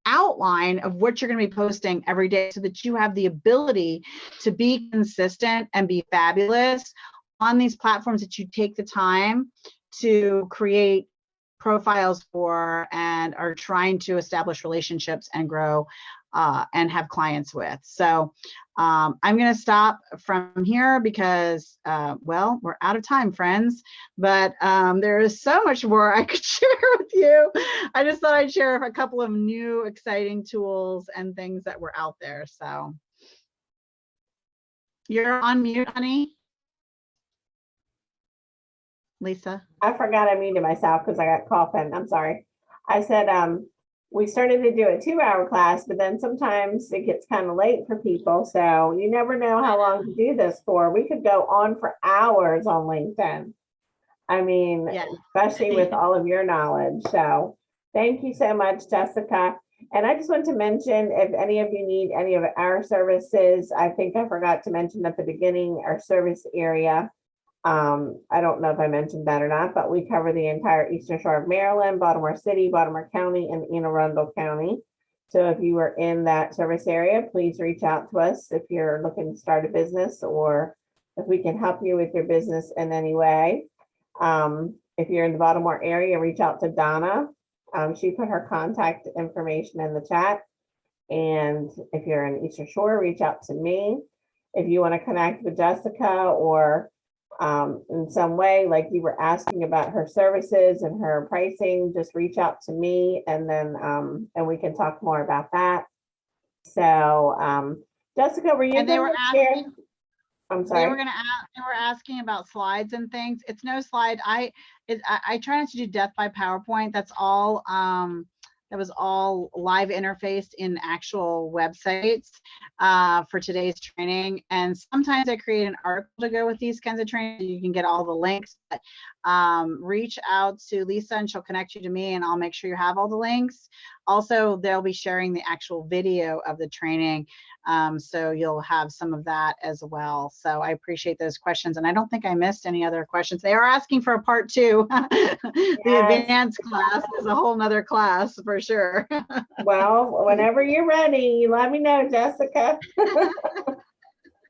outline of what you're going to be posting every day, so that you have the ability to be consistent and be fabulous on these platforms that you take the time to create profiles for and are trying to establish relationships and grow and have clients with. So I'm going to stop from here because, well, we're out of time, friends, but there is so much more I could share with you. I just thought I'd share a couple of new exciting tools and things that were out there. So you're on mute, honey. Lisa. I forgot I muted myself because I got coughing. I'm sorry. I said, we started to do a 2-hour class, but then sometimes it gets kind of late for people. So you never know how long to do this for. We could go on for hours on LinkedIn. I mean, Yeah. especially with all of your knowledge. So thank you so much, Jessica. And I just want to mention, if any of you need any of our services, I think I forgot to mention at the beginning, our service area. I don't know if I mentioned that or not, but we cover the entire Eastern Shore of Maryland, Baltimore City, Baltimore County, and Anne Arundel County. So if you are in that service area, please reach out to us if you're looking to start a business, or if we can help you with your business in any way. If you're in the Baltimore area, reach out to Donna. She put her contact information in the chat. And if you're in Eastern Shore, reach out to me. If you want to connect with Jessica, or in some way, like you were asking about her services and her pricing, just reach out to me, and then and we can talk more about that. So Jessica, were you And they were asking, I'm sorry. they were asking about slides and things. It's no slide. I try not to do death by PowerPoint. That's all. That was all live interfaced in actual websites for today's training. And sometimes I create an article to go with these kinds of trainings. You can get all the links. But, reach out to Lisa and she'll connect you to me, and I'll make sure you have all the links. Also, they'll be sharing the actual video of the training. So you'll have some of that as well. So I appreciate those questions. And I don't think I missed any other questions. They are asking for a part 2. The advanced class is a whole nother class for sure. Well, whenever you're ready, you let me know, Jessica.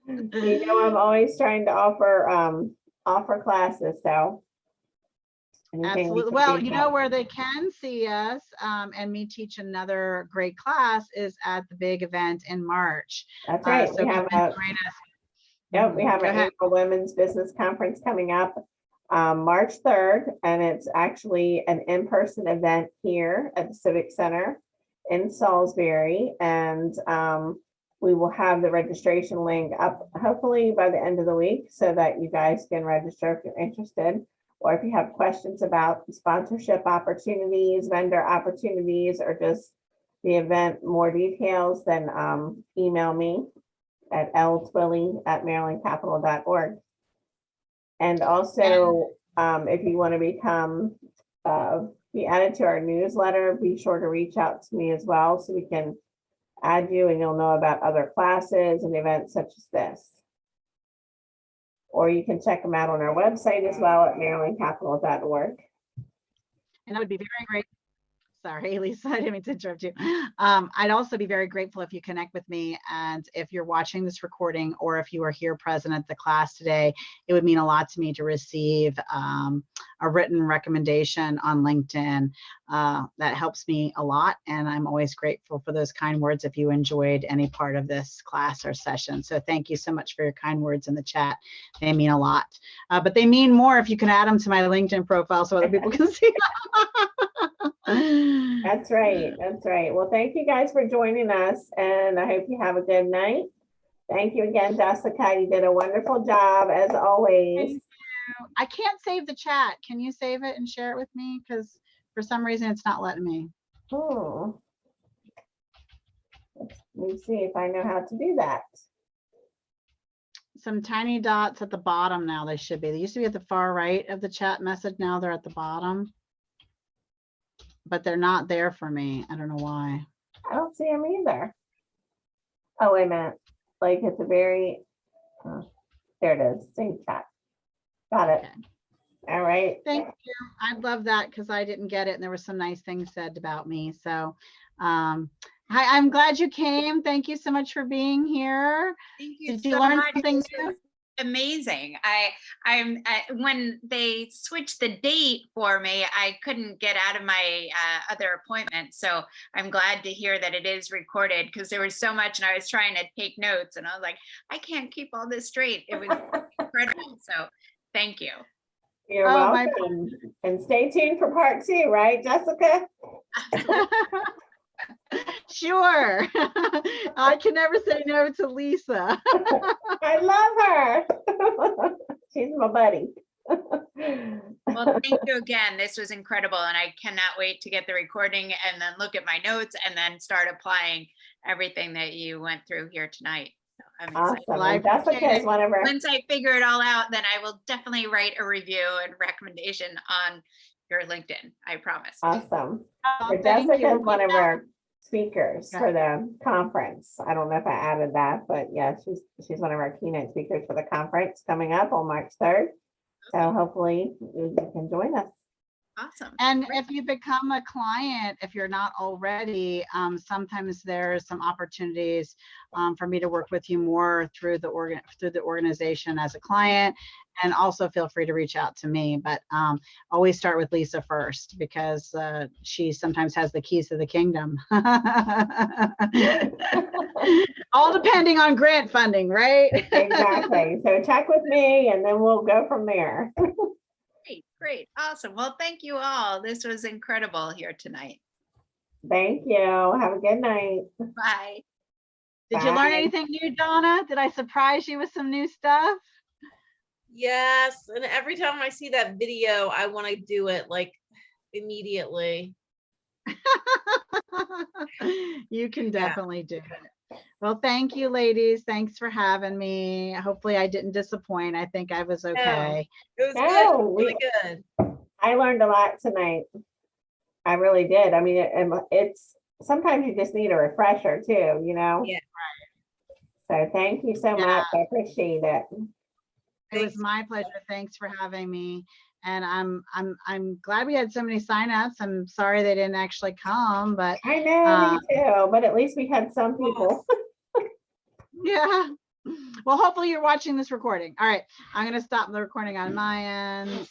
You know, I'm always trying to offer classes, so. anything we Absolutely. can Well, do you to know help. where they can see us and me teach another great class is at the big event in March. That's right. So We have come and a, join us. yep, we have Go an ahead. annual women's business conference coming up March 3rd, and it's actually an in-person event here at the Civic Center in Salisbury. And we will have the registration link up hopefully by the end of the week, so that you guys can register if you're interested. Or if you have questions about sponsorship opportunities, vendor opportunities, or just the event, more details, then email me at ltwillie@marylandcapital.org. And also, if you want to become, be added to our newsletter, be sure to reach out to me as well, so we can add you and you'll know about other classes and events such as this. Or you can check them out on our website as well at marylandcapital.org. And I would be very grateful. Sorry, Lisa, I didn't mean to interrupt you. I'd also be very grateful if you connect with me, and if you're watching this recording or if you are here present at the class today, it would mean a lot to me to receive a written recommendation on LinkedIn. That helps me a lot, and I'm always grateful for those kind words if you enjoyed any part of this class or session. So thank you so much for your kind words in the chat. They mean a lot, but they mean more if you can add them to my LinkedIn profile so other people can see them. That's right. That's right. Well, thank you guys for joining us, and I hope you have a good night. Thank you again, Jessica. You did a wonderful job as always. Thank you. I can't save the chat. Can you save it and share it with me? Because for some reason it's not letting me. Oh. Let me see if I know how to do that. some tiny dots at the bottom now. They should be. They used to be at the far right of the chat message. Now they're at the bottom. But they're not there for me. I don't know why. I don't see them either. Oh, wait a minute. Like at the very, there it is, same chat. Got it. Okay. All right. Thank you. I love that because I didn't get it and there were some nice things said about me. So hi, I'm glad you came. Thank you so much for being here. Thank you Did you so learn much. something This new? was amazing. When they switched the date for me, I couldn't get out of my other appointment. So I'm glad to hear that it is recorded because there was so much and I was trying to take notes and I was like, I can't keep all this straight. It was incredible. So thank you. You're Oh, my welcome. And stay tuned for part 2, right, Jessica? Sure. I can never say no to Lisa. I love her. She's my buddy. Well, thank you again. This was incredible. And I cannot wait to get the recording and then look at my notes and then start applying everything that you went through here tonight. So I'm excited. Awesome. Well, I And Jessica appreciate is it. one of our, Once I figure it all out, then I will definitely write a review and recommendation on your LinkedIn. I promise. awesome. Oh, So thank Jessica you. is one of our speakers Yeah. for the conference. I don't know if I added that, but yeah, she's one of our keynote speakers for the conference coming up on March 3rd. So hopefully you can join us. Awesome. And Great. if you become a client, if you're not already, sometimes there's some opportunities for me to work with you more through the organization as a client. And also feel free to reach out to me, but always start with Lisa first because she sometimes has the keys to the kingdom. All depending on grant funding, right? Exactly. So check with me and then we'll go from there. Great, great, awesome. Well, thank you all. This was incredible here tonight. Thank you. Have a good night. Bye. Did you learn Bye. anything new, Donna? Did I surprise you with some new stuff? Yes, and every time I see that video, I want to do it like immediately. You can definitely do it. Well, thank you, ladies. Thanks for having me. Hopefully I didn't disappoint. I think I was okay. It was No, good, really good. I learned a lot tonight. I really did. I mean, it's sometimes you just need a refresher too, you know? Yeah. So thank you so Yeah. much. I appreciate it. It was Thanks. my pleasure. Thanks for having me. And I'm glad we had so many signups. I'm sorry they didn't actually come, but I know, me too, but at least we had some people. yeah. Well, hopefully you're watching this recording. All right. I'm going to stop the recording on my end.